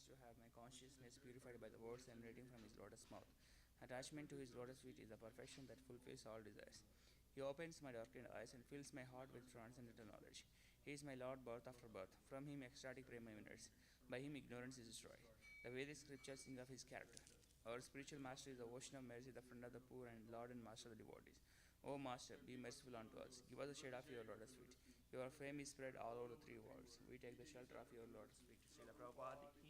to have my consciousness purified by the words emanating from his lotus mouth. Attachment to his lotus feet is the perfection that fulfills all desires. He opens my darkened eyes and fills my heart with transcendental knowledge. He is my Lord birth after birth. From him ecstatic prema emanates. By him ignorance is destroyed. The Vedic scriptures sing of his character. Our spiritual master is the ocean of mercy, the friend of the poor, and Lord and master of the devotees. O Master, be merciful unto us. Give us the shade of your lotus feet. Your fame is spread all over the three worlds. We take the shelter of your lotus feet. Srila Prabhupada ki